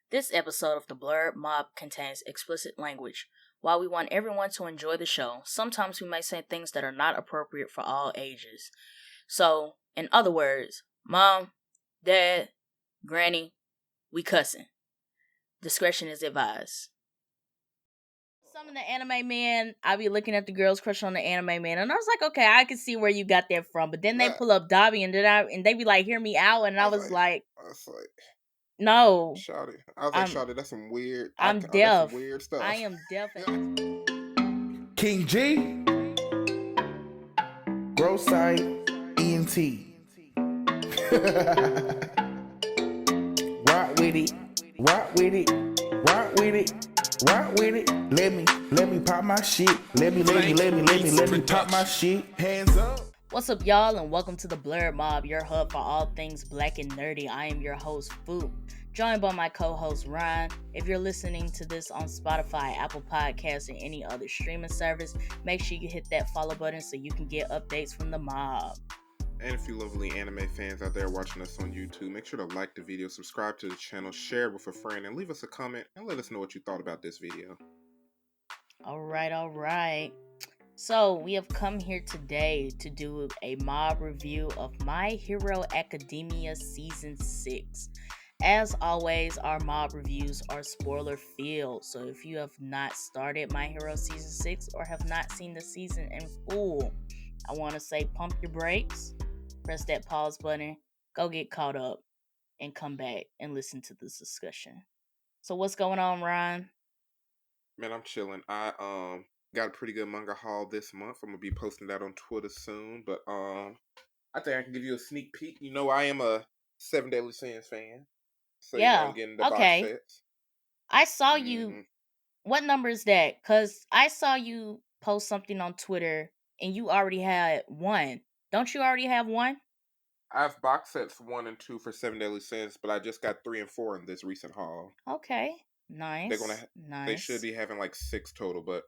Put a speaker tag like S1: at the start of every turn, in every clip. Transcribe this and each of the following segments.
S1: This episode of the Blurred Mob contains explicit language. While we want everyone to enjoy the show, sometimes we may say things that are not appropriate for all ages. So, in other words, Mom, Dad, Granny, we cussing. Discretion is advised. Some of the anime men, I be looking at the girls crush on the anime man, and I was like, okay, I can see where you got that from. But then they pull up Dabi, and they be like, hear me out, and I was like, no,
S2: Shawty. I was like,
S1: I'm
S2: Shawty, that's some weird.
S1: I'm
S2: That's some
S1: deaf.
S2: weird stuff.
S1: I am deaf.
S3: King G, Grow Site, ENT. Rock with it, rock with it, rock with it, rock with it. Let me pop my shit. Let me pop my shit. Hands up.
S1: What's up, y'all, and welcome to the Blurred Mob, your hub for all things black and nerdy. I am your host, Fu, joined by my co-host, Ryan. If you're listening to this on Spotify, Apple Podcasts, and any other streaming service, make sure you hit that follow button so you can get updates from the mob.
S2: And if you lovely anime fans out there watching us on YouTube, make sure to like the video, subscribe to the channel, share it with a friend, and leave us a comment and let us know what you thought about this video.
S1: All right. So, we have come here today to do a mob review of My Hero Academia Season 6. As always, our mob reviews are spoiler-filled, so if you have not started My Hero Season 6 or have not seen the season in full, I want to say pump your brakes, press that pause button, go get caught up, and come back and listen to this discussion. So what's going on, Ryan?
S2: Man, I'm chilling. I got a pretty good manga haul this month. I'm gonna be posting that on Twitter soon, but I think I can give you a sneak peek. You know, I am a Seven Deadly Sins fan, so you know I'm getting the box sets.
S1: I saw you. What number is that? Because I saw you post something on Twitter, and you already had one. Don't you already have one?
S2: I have box sets 1 and 2 for Seven Deadly Sins, but I just got 3 and 4 in this recent haul.
S1: Okay, nice.
S2: They should be having like 6 total, but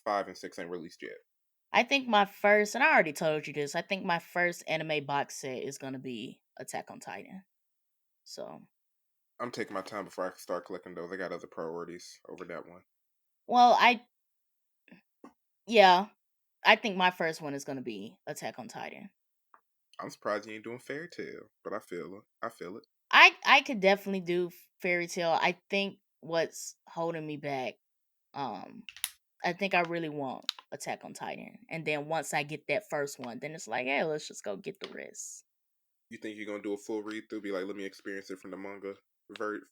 S2: 5 and 6 ain't released yet.
S1: I think my first, and I already told you this, I think my first anime box set is gonna be Attack on Titan. So
S2: I'm taking my time before I can start collecting those. I got other priorities over that one.
S1: Well, I think my first one is gonna be Attack on Titan.
S2: I'm surprised you ain't doing Fairy Tail, but I feel it.
S1: I could definitely do Fairy Tail. I think what's holding me back, I think I really want Attack on Titan, and then once I get that first one, then it's like, hey, let's just go get the rest.
S2: You think you're gonna do a full read through? Be like, let me experience it from the manga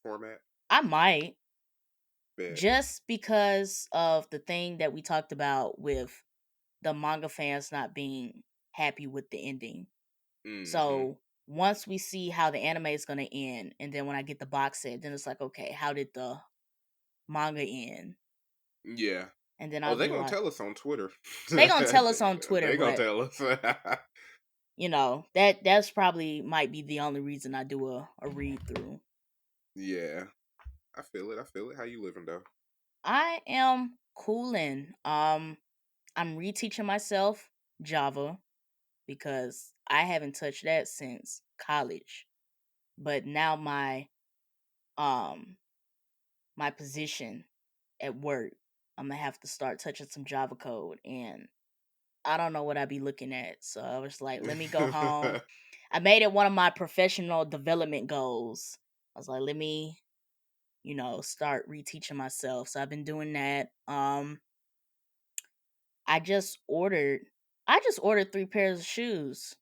S2: format.
S1: I might.
S2: Bet.
S1: Just because of the thing that we talked about with the manga fans not being happy with the ending.
S2: Mm-hmm.
S1: So once we see how the anime is going to end, and then when I get the box set, then it's like, okay, how did the manga end?
S2: Yeah.
S1: And then
S2: they're going to tell us on Twitter.
S1: They're going to tell us on Twitter.
S2: They're going to tell us.
S1: You know, that's probably might be the only reason I do a read through.
S2: Yeah. I feel it. How you living though?
S1: I am cooling. I'm reteaching myself Java because I haven't touched that since college. But now my position at work, I'm gonna have to start touching some Java code, and I don't know what I'd be looking at. So I was like, let me go home. I made it one of my professional development goals. I was like, let me, start reteaching myself. So I've been doing that. I just ordered 3 pairs of shoes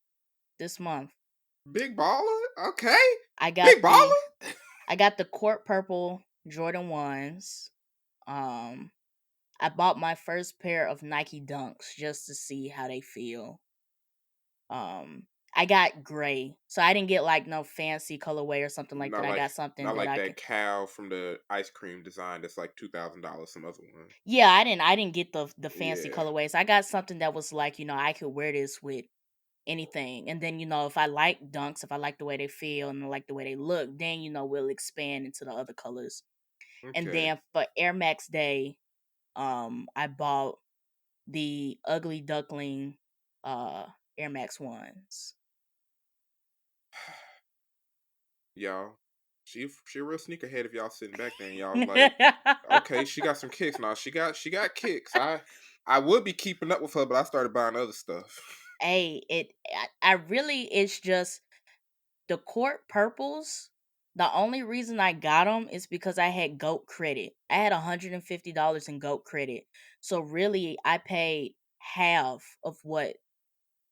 S1: this month.
S2: Big baller? Okay.
S1: Big baller? I got the Court Purple Jordan 1s. I bought my first pair of Nike Dunks just to see how they feel. I got gray, so I didn't get like no fancy colorway or something like that. I got something
S2: not that like that cow from the ice cream design that's like $2,000. Some other one.
S1: Yeah, I didn't get the fancy colorways. I got something that was like, I could wear this with anything. And then, if I like Dunks, if I like the way they feel and I like the way they look, then, we'll expand into the other colors. Okay. And then for Air Max Day, I bought the Ugly Duckling Air Max 1s.
S2: Y'all, She a real sneakerhead. If y'all sitting back there and y'all like, okay, she got some kicks. Now she got kicks. I would be keeping up with her, but I started buying other stuff.
S1: Hey, I really, it's just the court purples. The only reason I got them is because I had GOAT credit. I had $150 in GOAT credit. So really, I paid half of what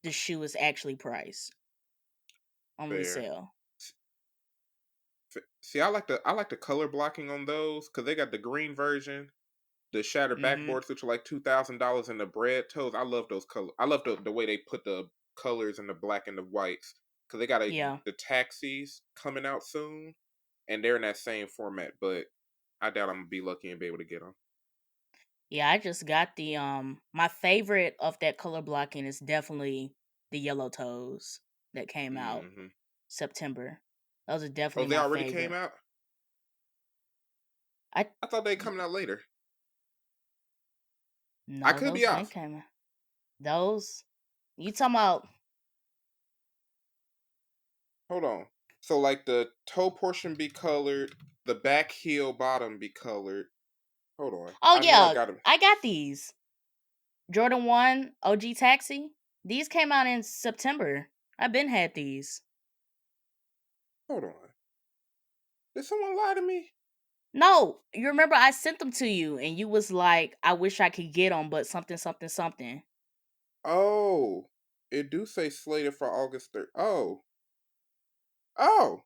S1: the shoe is actually priced on
S2: Fair.
S1: resale.
S2: See, I like the color blocking on those because they got the green version, the shattered
S1: Mm-hmm.
S2: backboards, which are like $2,000, and the bread toes. I love those colors. I love the way they put the colors and the black and the whites because they got
S1: Yeah.
S2: the taxis coming out soon, and they're in that same format. But I doubt I'm gonna be lucky and be able to get them.
S1: Yeah, I just got the my favorite of that color blocking is definitely the yellow toes that came out
S2: Mm-hmm.
S1: September. Those are
S2: Oh,
S1: definitely
S2: they
S1: my
S2: already came
S1: favorite.
S2: out.
S1: I
S2: I thought they coming out later. I
S1: No,
S2: could
S1: those
S2: be
S1: been
S2: off.
S1: came out. Those you talking about?
S2: Hold on. So like the toe portion be colored, the back heel bottom be colored. Hold on.
S1: Oh
S2: I know I
S1: yeah,
S2: got them.
S1: I got these. Jordan 1 OG Taxi. These came out in September. I've been had these.
S2: Hold on. Did someone lie to me?
S1: No, you remember I sent them to you and you was like, I wish I could get them, but something, something, something.
S2: Oh, it do say slated for August 3rd. Oh, oh,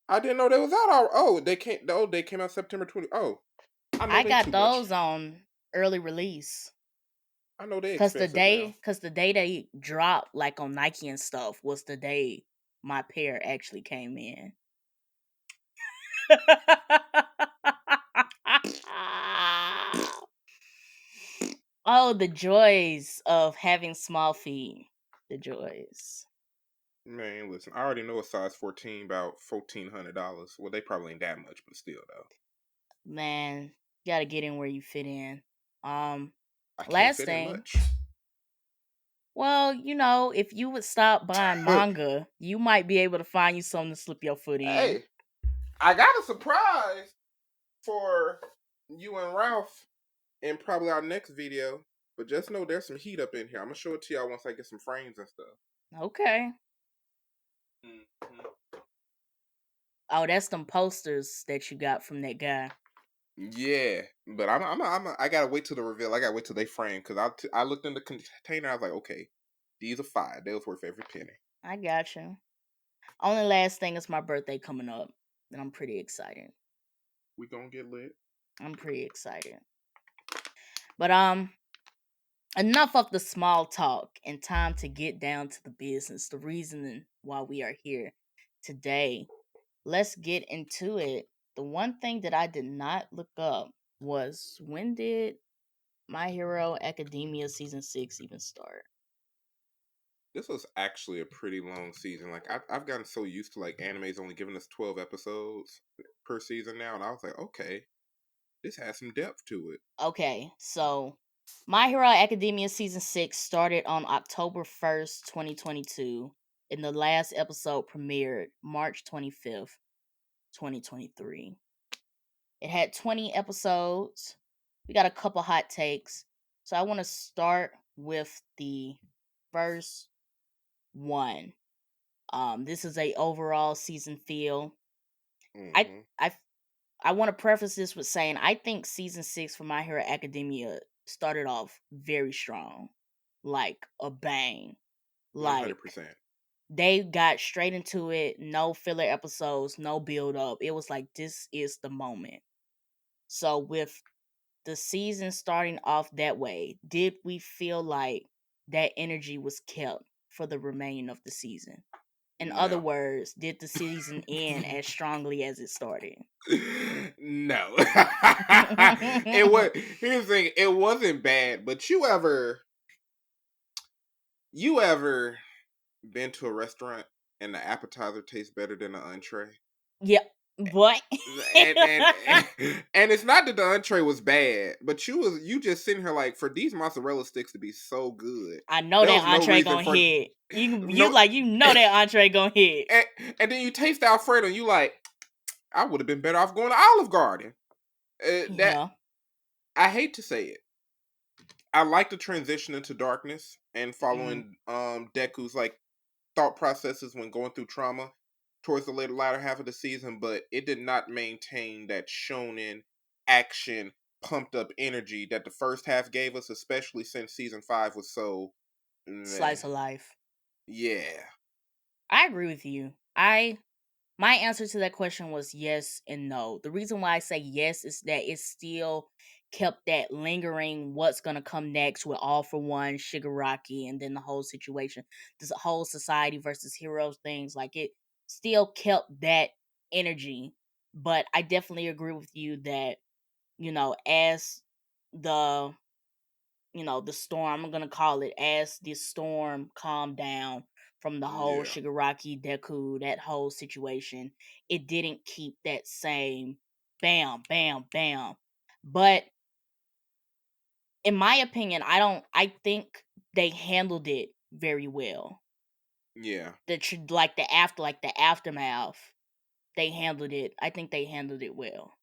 S2: I didn't know they was out. Oh, they came. Oh, they came out September 20. Oh, I know
S1: I
S2: they
S1: got
S2: too much.
S1: those on early release.
S2: I know they
S1: Cause the
S2: expensive now.
S1: day they dropped like on Nike and stuff was the day my pair actually came in. Oh, the joys of having small feet. The joys.
S2: Man, listen, I already know a size 14 about $1,400. Well, they probably ain't that much, but still though.
S1: Man, you gotta get in where you fit in. Um,
S2: I can't
S1: Last
S2: fit in
S1: thing.
S2: much.
S1: Well, if you would stop buying manga, you might be able to find you something to slip your foot in.
S2: Hey, I got a surprise for you and Ralph in probably our next video. But just know there's some heat up in here. I'm gonna show it to y'all once I get some frames and stuff.
S1: Okay.
S2: Mm-hmm.
S1: Oh, that's them posters that you got from that guy.
S2: Yeah, but I gotta wait till the reveal. I gotta wait till they frame because I looked in the container. I was like, okay, these are fire. They was worth every penny.
S1: I got you. Only last thing is my birthday coming up, and I'm pretty excited.
S2: We gonna get lit.
S1: I'm pretty excited. But enough of the small talk and time to get down to the business. The reasoning why we are here today. Let's get into it. The one thing that I did not look up was when did My Hero Academia season 6 even start?
S2: This was actually a pretty long season. Like I've gotten so used to like animes only giving us 12 episodes per season now, and I was like, okay, this has some depth to it.
S1: Okay, so My Hero Academia season 6 started on October 1st, 2022, and the last episode premiered March 25th, 2023. It had 20 episodes. We got a couple hot takes. So I want to start with the first one. This is a overall season feel. I
S2: Mm-hmm.
S1: I I want to preface this with saying I think season 6 for My Hero Academia started off very strong, like a bang. Like
S2: 100%.
S1: they got straight into it, no filler episodes, no build up. It was like this is the moment. So with the season starting off that way, did we feel like that energy was kept for the remaining of the season? In other
S2: No.
S1: words, did the season end as strongly as it started?
S2: No. It was. Here's the thing. It wasn't bad, but you ever been to a restaurant and the appetizer tastes better than the entree?
S1: Yeah, but
S2: And it's not that the entree was bad, but you just sitting here like, for these mozzarella sticks to be so good,
S1: I know
S2: there
S1: that
S2: was no
S1: entree
S2: reason
S1: gonna
S2: for
S1: hit. You
S2: no.
S1: like you know that entree gonna hit.
S2: And then you taste the Alfredo, and you like, I would have been better off going to Olive Garden. That
S1: Yeah.
S2: I hate to say it. I like the transition into darkness and
S1: Mm-hmm.
S2: following Deku's like thought processes when going through trauma towards the latter half of the season, but it did not maintain that shonen action pumped up energy that the first half gave us, especially since season 5 was so meh.
S1: Slice of life.
S2: Yeah.
S1: I agree with you. My answer to that question was yes and no. The reason why I say yes is that it still kept that lingering what's gonna come next with All for One, Shigaraki, and then the whole situation, this whole society versus heroes things. Like it still kept that energy. But I definitely agree with you that, as the the storm, I'm gonna call it, as this storm calmed down from the whole
S2: Yeah.
S1: Shigaraki, Deku, that whole situation, it didn't keep that same bam, bam, bam. But in my opinion, I think they handled it very well.
S2: Yeah.
S1: Like the aftermath, they handled it. I think they handled it well.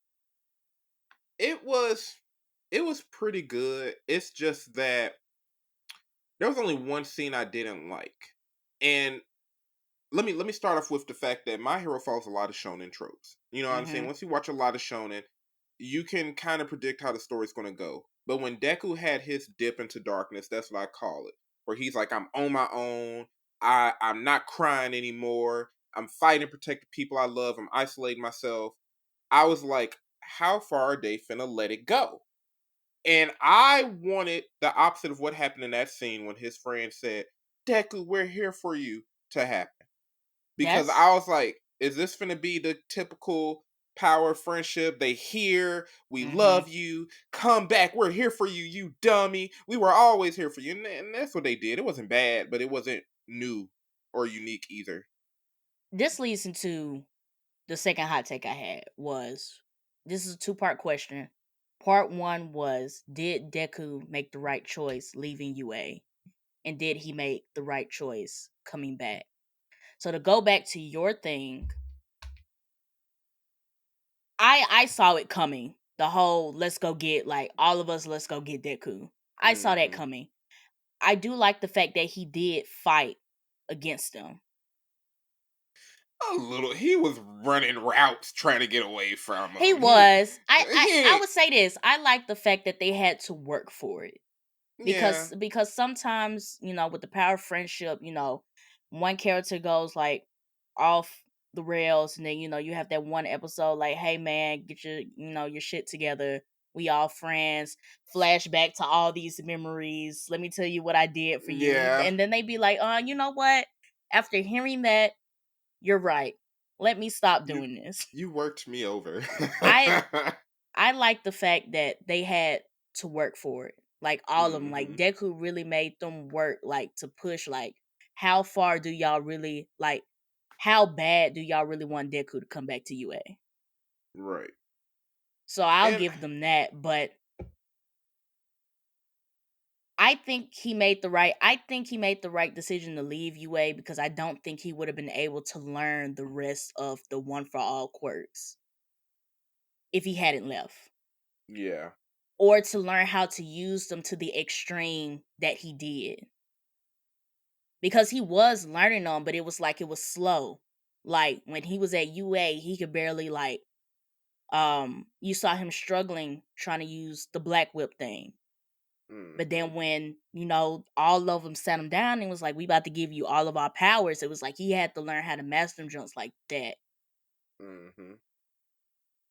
S2: It was pretty good. It's just that there was only one scene I didn't like. And let me start off with the fact that My Hero follows a lot of shonen tropes. You know what I'm saying?
S1: Mhm.
S2: Once you watch a lot of shonen, you can kind of predict how the story's going to go. But when Deku had his dip into darkness, that's what I call it, where he's like, I'm on my own. I'm not crying anymore. I'm fighting, protect the people I love. I'm isolating myself. I was like, how far are they finna let it go? And I wanted the opposite of what happened in that scene when his friend said, Deku, we're here for you, to happen. Because
S1: That's
S2: I was like, is this gonna be the typical power friendship? They here, we
S1: mhm.
S2: love you, come back, we're here for you, you dummy. We were always here for you. And that's what they did. It wasn't bad, but it wasn't new or unique either.
S1: This leads into the second hot take I had was, this is a two-part question. Part one was, did Deku make the right choice leaving UA? And did he make the right choice coming back? So to go back to your thing, I saw it coming. The whole let's go get, like, all of us, let's go get Deku. I saw that
S2: Hmm.
S1: coming. I do like the fact that he did fight against them.
S2: A little. He was running routes trying to get away from
S1: He
S2: him.
S1: was. I
S2: He
S1: would say this. I like the fact that they had to work for it.
S2: yeah,
S1: Because sometimes, with the power of friendship, one character goes like off the rails, and then you have that one episode like, hey man, get your shit together, we all friends, flashback to all these memories, let me tell you what I did for you,
S2: yeah.
S1: and then they be like, you know what, after hearing that, you're right, let me stop
S2: You
S1: doing this.
S2: you worked me over.
S1: I I like the fact that they had to work for it. Like all of them. Like
S2: Hmm.
S1: Deku really made them work, like, to push, like, how far do y'all really, like, how bad do y'all really want Deku to come back to UA?
S2: Right.
S1: So I'll
S2: And
S1: give them that, but I think he made the right decision to leave UA, because I don't think he would have been able to learn the rest of the One for All quirks if he hadn't left.
S2: yeah.
S1: Or to learn how to use them to the extreme that he did. Because he was learning them, but it was like it was slow. Like when he was at UA, he could barely, like, you saw him struggling trying to use the black whip thing. But
S2: Hmm.
S1: then when, all of them sat him down and was like, we about to give you all of our powers, it was like he had to learn how to master them jumps like that.
S2: Hmm.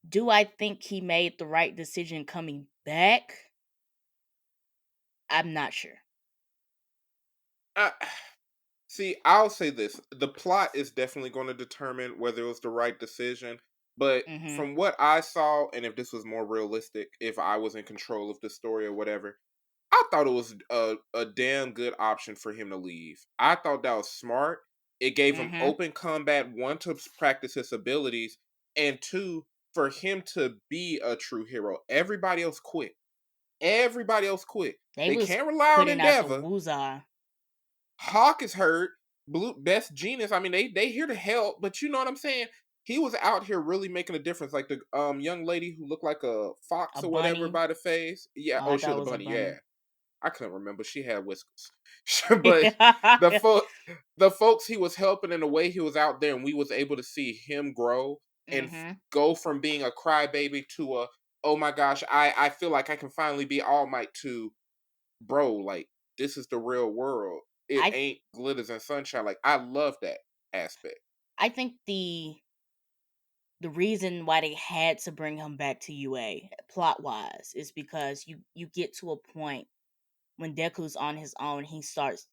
S1: Do I think he made the right decision coming back? I'm not sure.
S2: Uh, see, I'll say this: the plot is definitely going to determine whether it was the right decision. But
S1: Mm-hmm.
S2: from what I saw, and if this was more realistic, if I was in control of the story or whatever, I thought it was a damn good option for him to leave. I thought that was smart. It gave him
S1: Mm-hmm.
S2: open combat, one, to practice his abilities, and two, for him to be a true hero. Everybody else quit. Everybody else quit.
S1: They
S2: They
S1: was
S2: can't rely on
S1: putting out the
S2: Endeavor.
S1: woozah.
S2: Hawk is hurt. Blue Best Genius. I mean, they here to help, but you know what I'm saying. he was out here really making a difference. Like the young lady who looked like a
S1: A
S2: fox or whatever
S1: bunny.
S2: by the face. Yeah.
S1: Oh, I
S2: Oh, she
S1: thought
S2: was
S1: it
S2: a
S1: was a
S2: bunny. Yeah.
S1: bunny.
S2: I couldn't remember. She had whiskers. But the the folks he was helping in the way he was out there, and we was able to see him grow and
S1: Mhm.
S2: go from being a crybaby to a, oh my gosh, I feel like I can finally be All Might, to, bro, like, this is the real world. It
S1: I
S2: ain't glitters and sunshine. Like, I love that aspect.
S1: I think the reason why they had to bring him back to UA plot wise is because you get to a point when Deku's on his own,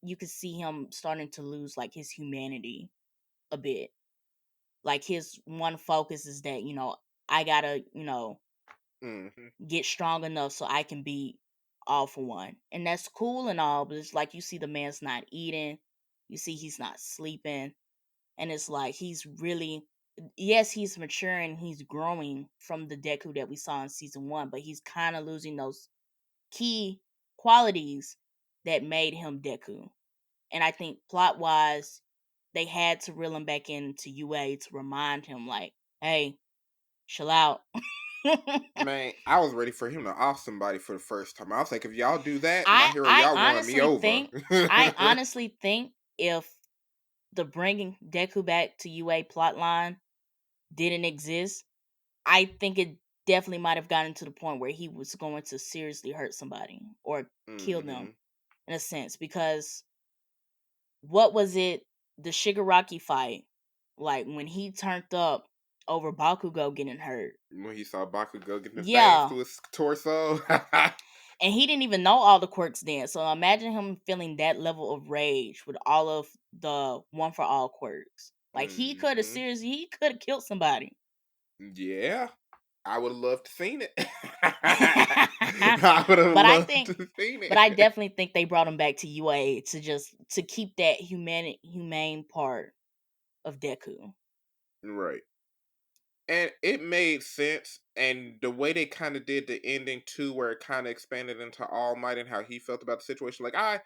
S1: you can see him starting to lose like his humanity a bit. Like his one focus is that, I gotta,
S2: Hmm.
S1: get strong enough so I can be all for one. And that's cool and all, but it's like you see the man's not eating, you see he's not sleeping, and it's like he's really, yes, he's maturing, he's growing from the Deku that we saw in season 1, but he's kind of losing those key qualities that made him Deku. And I think plot wise, they had to reel him back into UA to remind him, like, hey, chill out.
S2: Man, I was ready for him to off somebody for the first time. I was like, if y'all do that, my
S1: I
S2: hero,
S1: I
S2: y'all won me
S1: honestly
S2: over.
S1: think I honestly think if the bringing Deku back to UA plotline didn't exist, I think it definitely might have gotten to the point where he was going to seriously hurt somebody or kill them
S2: Hmm.
S1: in a sense, because what was it, the Shigaraki fight, like when he turned up over Bakugo getting hurt.
S2: When he saw Bakugo getting the fangs
S1: Yeah,
S2: through his torso.
S1: and he didn't even know all the quirks then. So imagine him feeling that level of rage with all of the one for all quirks. Like
S2: Hmm.
S1: he could have killed somebody.
S2: Yeah, I would have loved to seen it.
S1: but
S2: I would have
S1: I
S2: loved
S1: think
S2: to seen
S1: but I
S2: it.
S1: definitely think they brought him back to UA to keep that humane part of Deku.
S2: Right. And it made sense, and the way they kind of did the ending too, where it kind of expanded into All Might and how he felt about the situation. Like I,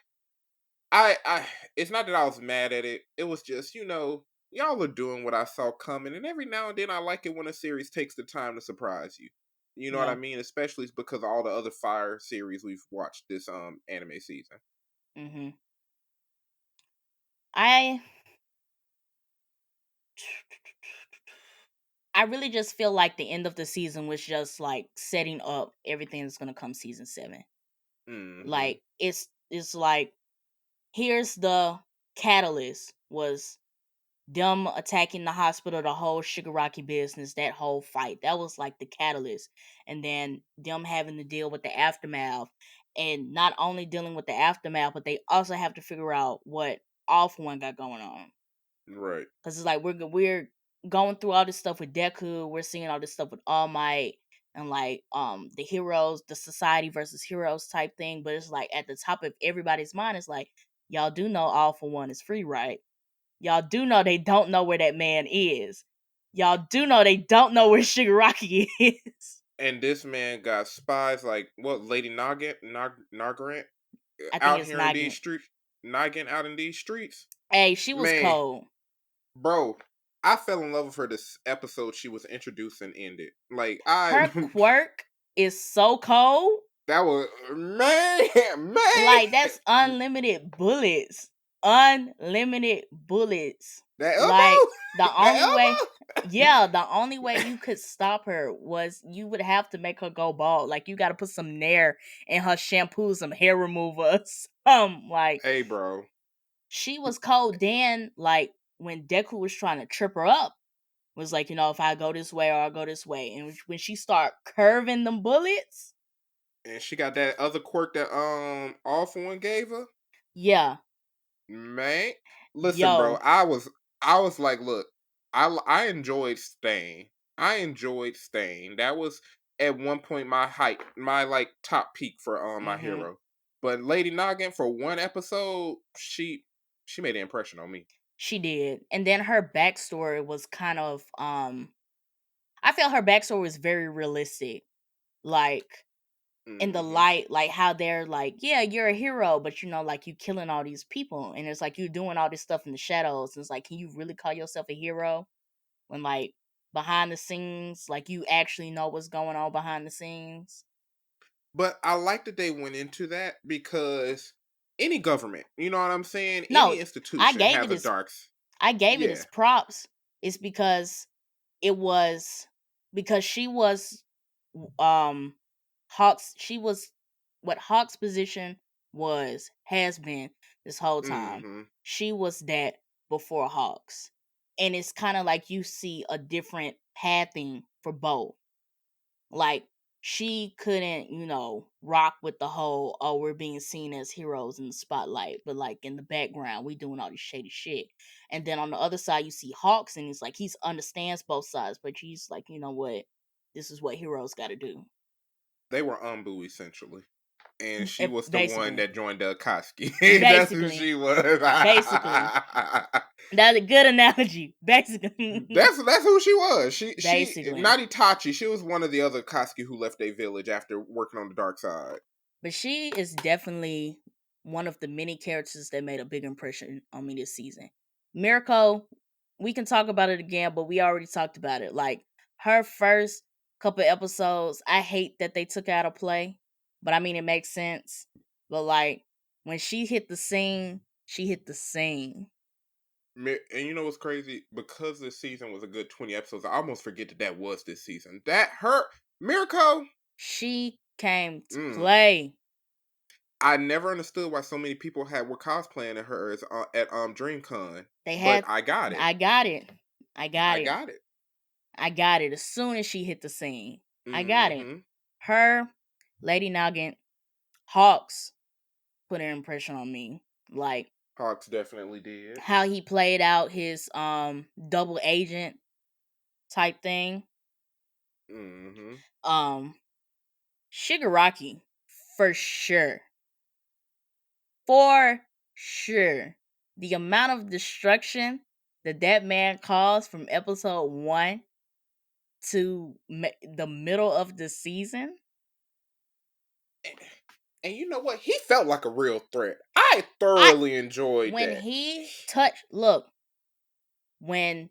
S2: it's not that I was mad at it. It was just, y'all are doing what I saw coming, and every now and then I like it when a series takes the time to surprise you. You know what I
S1: Yeah.
S2: mean? Especially because of all the other Fire series we've watched this anime season.
S1: Mhm. I I really just feel like the end of the season was just like setting up everything that's gonna come season 7.
S2: Hmm.
S1: Like it's like here's the catalyst was them attacking the hospital, the whole Shigaraki business, that whole fight. That was like the catalyst. And then them having to deal with the aftermath. And not only dealing with the aftermath, but they also have to figure out what All For One got going on.
S2: Right.
S1: Because it's like we're going through all this stuff with Deku, we're seeing all this stuff with All Might and like the heroes, the society versus heroes type thing. But it's like at the top of everybody's mind, it's like, y'all do know All For One is free, right? Y'all do know they don't know where that man is. Y'all do know they don't know where Shigaraki is.
S2: And this man got spies like what, Lady Nargrant
S1: I think
S2: out
S1: it's
S2: here in these
S1: Nagin.
S2: streets. Nagin out in these streets.
S1: Hey, she was
S2: Man,
S1: cold.
S2: bro, I fell in love with her this episode she was introduced and ended. Like
S1: Her quirk is so cold.
S2: that was, man,
S1: Like that's unlimited bullets. Unlimited bullets.
S2: that
S1: Like
S2: elbow,
S1: the
S2: that
S1: only way
S2: elbow.
S1: yeah, the only way you could stop her was you would have to make her go bald. Like you gotta put some nair in her shampoo, some hair remover, like
S2: Hey, bro,
S1: she was cold. Then like when Deku was trying to trip her up, was like, if I go this way or I go this way. And when she start curving them bullets,
S2: and she got that other quirk that All For One gave her.
S1: yeah,
S2: Man, listen, bro.
S1: yo,
S2: I was like, look, I enjoyed Stain. I enjoyed Stain. That was at one point my height, my like top peak for my
S1: hmm
S2: hero. But Lady Noggin for one episode, she made an impression on me.
S1: she did. And then her backstory was kind of, I felt her backstory was very realistic. Like, in the
S2: Hmm.
S1: light, like how they're like, yeah, you're a hero, but like you killing all these people. And it's like you doing all this stuff in the shadows. And it's like, can you really call yourself a hero? When like behind the scenes, like you actually know what's going on behind the scenes.
S2: But I like that they went into that because any government, you know what I'm saying?
S1: No,
S2: Any
S1: I
S2: institution
S1: gave
S2: has
S1: it
S2: a
S1: its
S2: darks.
S1: I gave it
S2: Yeah.
S1: its props. It's because it was because she was um Hawk's she was what Hawk's position has been this whole time.
S2: Mm-hmm.
S1: She was that before Hawk's. And it's kind of like you see a different pathing for both. Like she couldn't, rock with the whole, oh, we're being seen as heroes in the spotlight, but like in the background, we doing all this shady shit. And then on the other side, you see Hawks, and it's like he's understands both sides, but he's like, you know what, this is what heroes got to do.
S2: They were Umbu essentially. And she was the one
S1: Basically,
S2: that joined the Akatsuki. That's who
S1: basically,
S2: she was.
S1: basically, that's a good analogy. Basically,
S2: That's who she was. She
S1: basically.
S2: not Itachi. She was one of the other Akatsuki who left their village after working on the dark side.
S1: But she is definitely one of the many characters that made a big impression on me this season. Mirko, we can talk about it again, but we already talked about it. Like her first couple episodes, I hate that they took out of play, but I mean it makes sense. But like when she hit the scene, she hit the scene.
S2: And you know what's crazy? Because this season was a good 20 episodes, I almost forget that was this season. That hurt. Mirko.
S1: She came to
S2: Mm.
S1: play.
S2: I never understood why so many people were cosplaying at her at DreamCon.
S1: They
S2: But
S1: had
S2: I got it.
S1: I got it. I got
S2: I
S1: it.
S2: got it.
S1: I got it as soon as she hit the scene. I got it.
S2: Mm-hmm.
S1: Her, Lady Nugget, Hawks put an impression on me. Like
S2: Hawks definitely did.
S1: how he played out his double agent type thing.
S2: Mm-hmm.
S1: Shigaraki, for sure. For sure. The amount of destruction that man caused from episode 1 to the middle of the season.
S2: And you know what? He felt like a real threat. I thoroughly enjoyed
S1: When
S2: that.
S1: he touched, look, when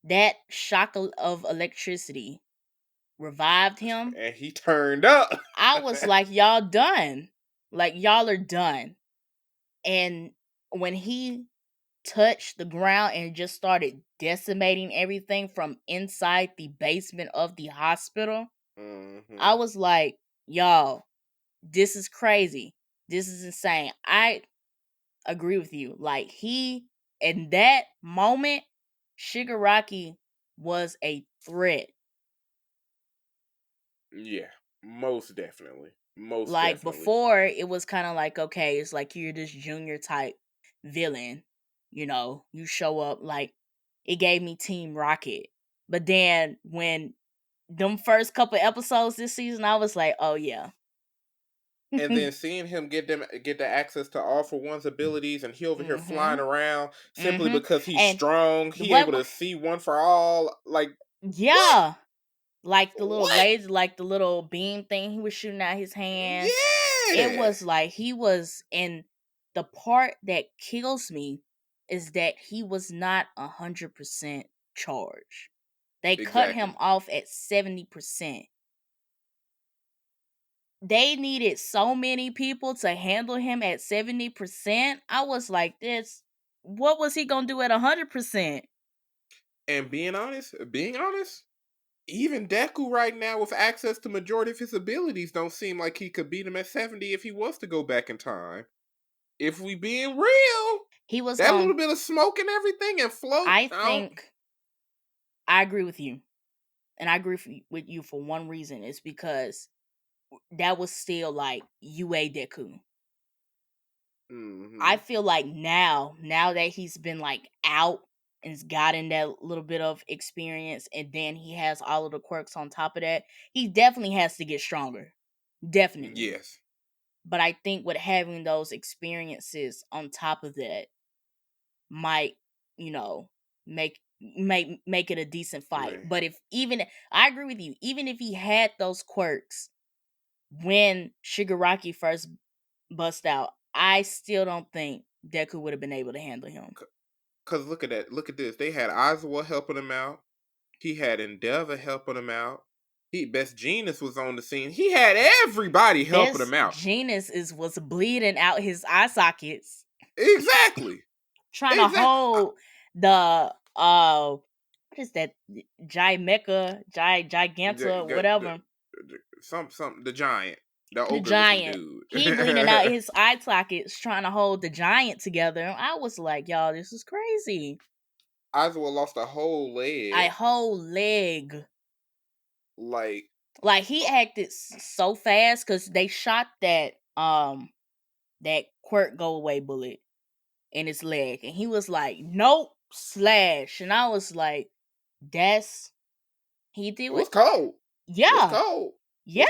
S1: that shock of electricity revived him,
S2: And he turned up.
S1: I was like, y'all done. Like, y'all are done. And when he touched the ground and just started decimating everything from inside the basement of the hospital, I was like, y'all, this is crazy. This is insane. I agree with you. Like, in that moment, Shigaraki was a threat.
S2: Yeah, most definitely. Most
S1: Like,
S2: definitely.
S1: before, it was kind of like, okay, it's like you're this junior type villain. You show up, like, it gave me Team Rocket. But then, when them first couple episodes this season, I was like, oh, yeah.
S2: And then seeing him get the access to All For One's abilities, and he over here flying around simply because he's
S1: And
S2: strong. He
S1: what?
S2: able to see One For All. Like,
S1: Yeah. What? Like the little
S2: What?
S1: laser, like the little beam thing he was shooting out his hand.
S2: Yeah.
S1: It was like he was in the part that kills me is that he was not 100% charged. They cut him off at 70%. They needed so many people to handle him at 70%. I was like, what was he gonna do at 100%?
S2: And being honest, even Deku right now with access to majority of his abilities don't seem like he could beat him at 70 if he was to go back in time. If we being real,
S1: he was
S2: that little bit of smoke and everything and float.
S1: I agree with you. And I agree with you for one reason. It's because that was still like UA Deku. I feel like now that he's been like out and's gotten that little bit of experience, and then he has all of the quirks on top of that, he definitely has to get stronger. Definitely.
S2: Yes.
S1: But I think with having those experiences on top of that might, make it a decent fight.
S2: Man.
S1: But I agree with you, even if he had those quirks when Shigaraki first bust out, I still don't think Deku would have been able to handle him.
S2: Cause look at that. Look at this. They had Aizawa helping him out. He had Endeavor helping him out. Best Genius was on the scene. He had everybody helping him
S1: Best
S2: out.
S1: Genius was bleeding out his eye sockets.
S2: Exactly.
S1: Trying to hold the what is that? Giganta, whatever.
S2: The giant. The
S1: The
S2: ogre looking
S1: giant.
S2: dude.
S1: He bleeding out his eye sockets trying to hold the giant together. I was like, y'all, this is crazy.
S2: Aizawa lost a whole leg.
S1: A whole leg.
S2: Like
S1: he acted so fast because they shot that quirk go away bullet in his leg, and he was like, nope, slash. And I was like, he did
S2: it was cold.
S1: Yeah.
S2: It was cold.
S1: Yeah.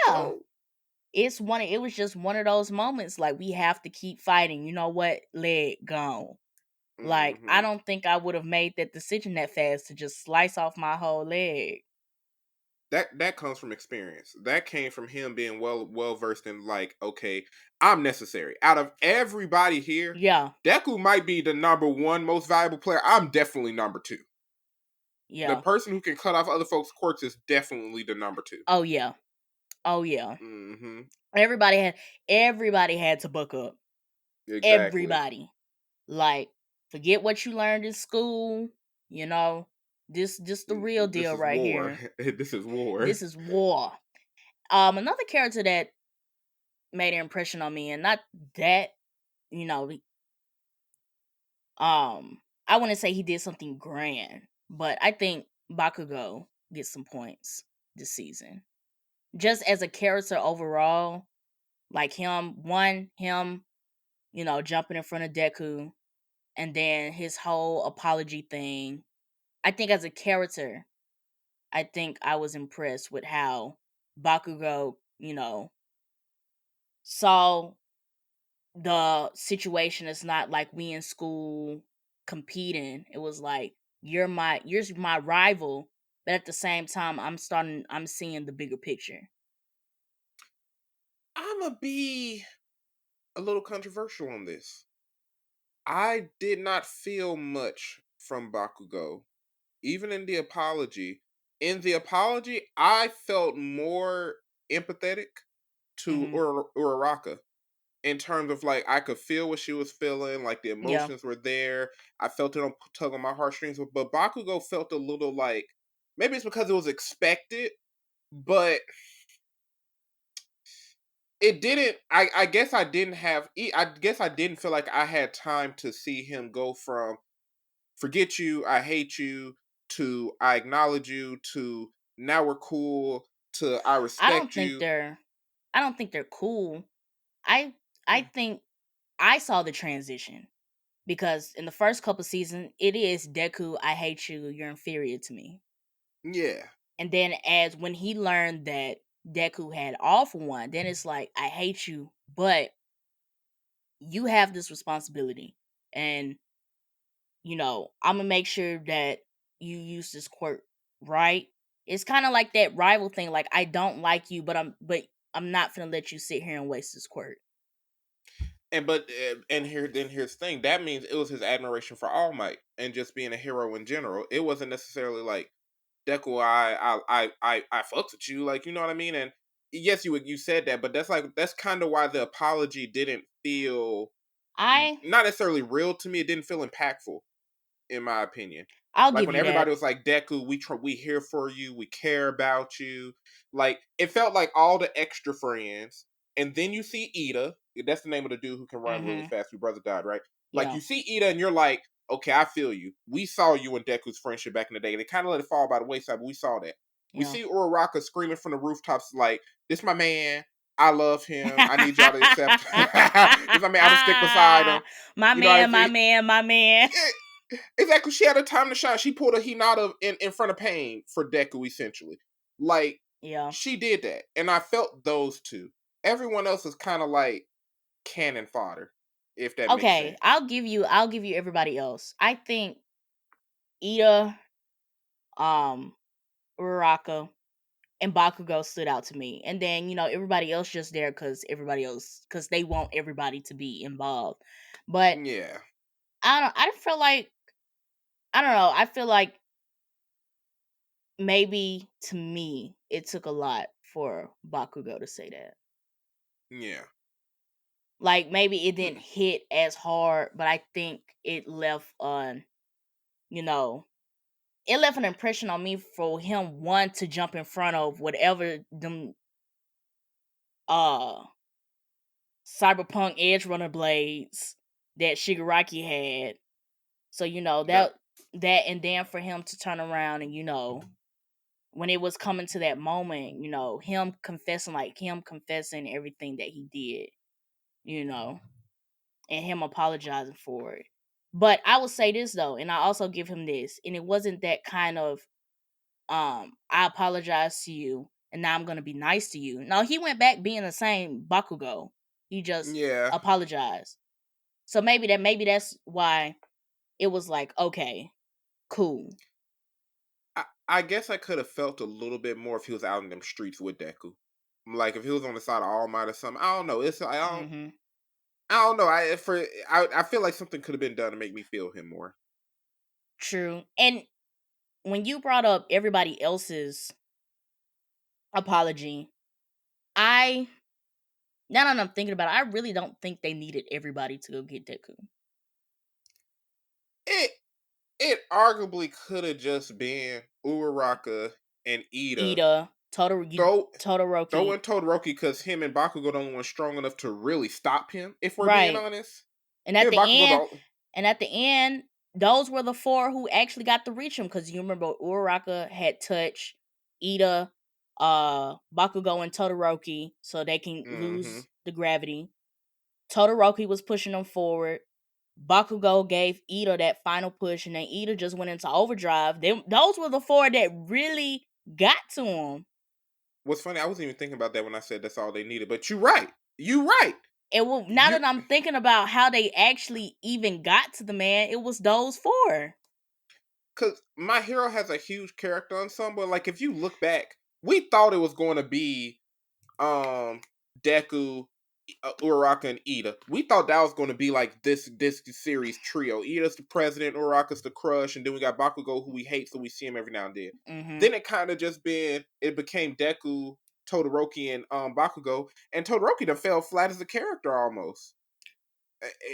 S2: It was cold.
S1: It was just one of those moments like we have to keep fighting. You know what? Leg gone. Like, I don't think I would have made that decision that fast to just slice off my whole leg.
S2: That comes from experience. That came from him being well versed in, like, okay, I'm necessary. Out of everybody here,
S1: Yeah.
S2: Deku might be the number one most valuable player. I'm definitely number two.
S1: Yeah.
S2: The person who can cut off other folks' quirks is definitely the number two.
S1: Oh yeah. Oh yeah.
S2: Mm-hmm.
S1: Everybody had to buck up.
S2: Exactly.
S1: Everybody. Like, forget what you learned in school. You know, this the real deal right
S2: war.
S1: here.
S2: This is war.
S1: This is war. Another character that made an impression on me, and not that, you know, I wouldn't say he did something grand, but I think Bakugo gets some points this season. Just as a character overall, like him, you know, jumping in front of Deku, and then his whole apology thing. I think as a character, I think I was impressed with how Bakugo, you know, saw the situation. It's not like we in school competing. It was like you're my rival, but at the same time I'm seeing the bigger picture.
S2: I'ma be a little controversial on this. I did not feel much from Bakugo. Even in the apology. In the apology, I felt more empathetic to Uraraka. In terms of, like, I could feel what she was feeling, like the emotions were there. I felt it tug on my heartstrings. But Bakugo felt a little like, maybe it's because it was expected, but it didn't. I guess I didn't have. I guess I didn't feel like I had time to see him go from forget you, I hate you, to I acknowledge you, to now we're cool, to I respect you.
S1: I don't think they're cool. I think I saw the transition because in the first couple seasons it is Deku, I hate you, you're inferior to me.
S2: Yeah.
S1: And then as when he learned that Deku had all for one, then it's like, I hate you, but you have this responsibility. And, you know, I'm gonna make sure that you use this quirk right. It's kind of like that rival thing. Like, I don't like you, but I'm not gonna let you sit here and waste this quirk.
S2: And here's the thing. That means it was his admiration for All Might and just being a hero in general. It wasn't necessarily like, Deku, I fucks with you, like, you know what I mean? And yes, you said that, but that's kind of why the apology didn't feel not necessarily real to me. It didn't feel impactful, in my opinion.
S1: I'll
S2: like
S1: give
S2: when
S1: you
S2: everybody
S1: that.
S2: was like, Deku, we here for you, we care about you. Like, it felt like all the extra friends, and then you see Ida. That's the name of the dude who can run really fast. Whose brother died, right? Like, you see Ida, and you're like, okay, I feel you. We saw you and Deku's friendship back in the day. They kind of let it fall by the wayside, but we saw that. We see Uraraka screaming from the rooftops like, this my man. I love him. I need y'all to accept him. This my man. I'm going to stick beside him.
S1: My man.
S2: Exactly. She had a time to shine. She pulled a Hinata in front of Pain for Deku, essentially. Like, she did that. And I felt those two. Everyone else is kind of like cannon fodder, if that makes sense.
S1: I'll give you everybody else. I think Ida, Uraraka, and Bakugo stood out to me. And then, you know, everybody else just there because they want everybody to be involved. But
S2: yeah,
S1: I feel like maybe to me, it took a lot for Bakugo to say that.
S2: Yeah.
S1: Like, maybe it didn't hit as hard, but I think it left it left an impression on me for him, one, to jump in front of whatever them uh cyberpunk edge runner blades that Shigaraki had. So,
S2: That
S1: that and then for him to turn around and, when it was coming to that moment, him confessing everything that he did, and him apologizing for it. But I will say this though, and I also give him this, and it wasn't that kind of I apologize to you and now I'm gonna be nice to you. No, he went back being the same Bakugo. He just
S2: yeah.
S1: apologized. So maybe that's why it was like, okay, cool.
S2: I guess I could have felt a little bit more if he was out in them streets with Deku. Like if he was on the side of All Might or something. I don't know.
S1: Mm-hmm.
S2: I don't know. I feel like something could have been done to make me feel him more.
S1: True. And when you brought up everybody else's apology, now that I'm thinking about it, I really don't think they needed everybody to go get Deku.
S2: It arguably could have just been Uraraka and Ida.
S1: Ida,
S2: Throw
S1: Todoroki.
S2: in Todoroki because him and Bakugo the only one strong enough to really stop him. If we're being
S1: Right.
S2: honest,
S1: And
S2: him
S1: at
S2: and
S1: the
S2: Bakugo
S1: end,
S2: don't.
S1: those were the four who actually got to reach him, because you remember Uraraka had touched Ida, Bakugo and Todoroki so they can
S2: Mm-hmm.
S1: lose the gravity. Todoroki was pushing them forward. Bakugo gave Ida that final push, and then Ida just went into overdrive. Those were the four that really got to him.
S2: What's funny, I wasn't even thinking about that when I said that's all they needed. But you're right. You're right.
S1: And now that I'm thinking about how they actually even got to the man, it was those four.
S2: Because My Hero has a huge character ensemble. Like if you look back, we thought it was going to be Deku, Uraraka, and Ida. We thought that was going to be like this series trio. Ida's the president, Uraraka's the crush, and then we got Bakugo, who we hate, so we see him every now and then.
S1: Mm-hmm.
S2: Then it kind of it became Deku, Todoroki, and Bakugo, and Todoroki done fell flat as a character almost.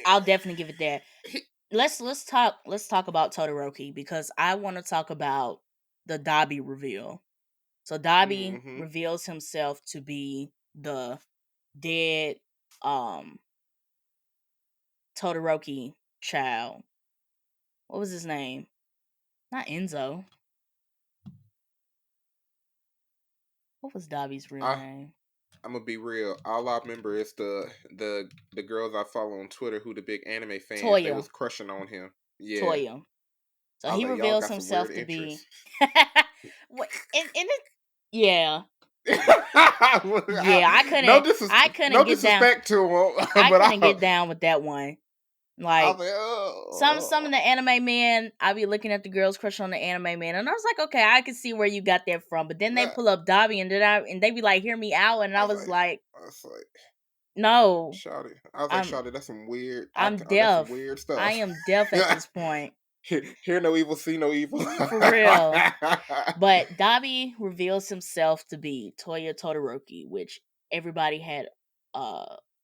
S1: I'll definitely give it that. Let's talk about Todoroki, because I want to talk about the Dabi reveal. So Dabi reveals himself to be the dead Todoroki child. What was his name? Not Enzo. What was Dabi's real name?
S2: I'm gonna be real. All I remember is the girls I follow on Twitter who the big anime fans.
S1: Toya.
S2: They was crushing on him. Yeah.
S1: Toya. So he reveals himself to be. Yeah. Yeah, I couldn't. I couldn't get
S2: disrespect
S1: down.
S2: to him.
S1: I couldn't get down with that one. Like,
S2: oh.
S1: some of the anime men, I be looking at the girls crush on the anime man, and I was like, okay, I can see where you got that from. But then they pull up Dabi, and they be like, hear me out, and I was like, no,
S2: Shawty. I was like, Shawty, that's some weird.
S1: I'm
S2: That's
S1: deaf.
S2: some weird stuff.
S1: I am deaf at this point.
S2: Hear no evil, see no evil.
S1: For real. But Dabi reveals himself to be Toya Todoroki, which everybody had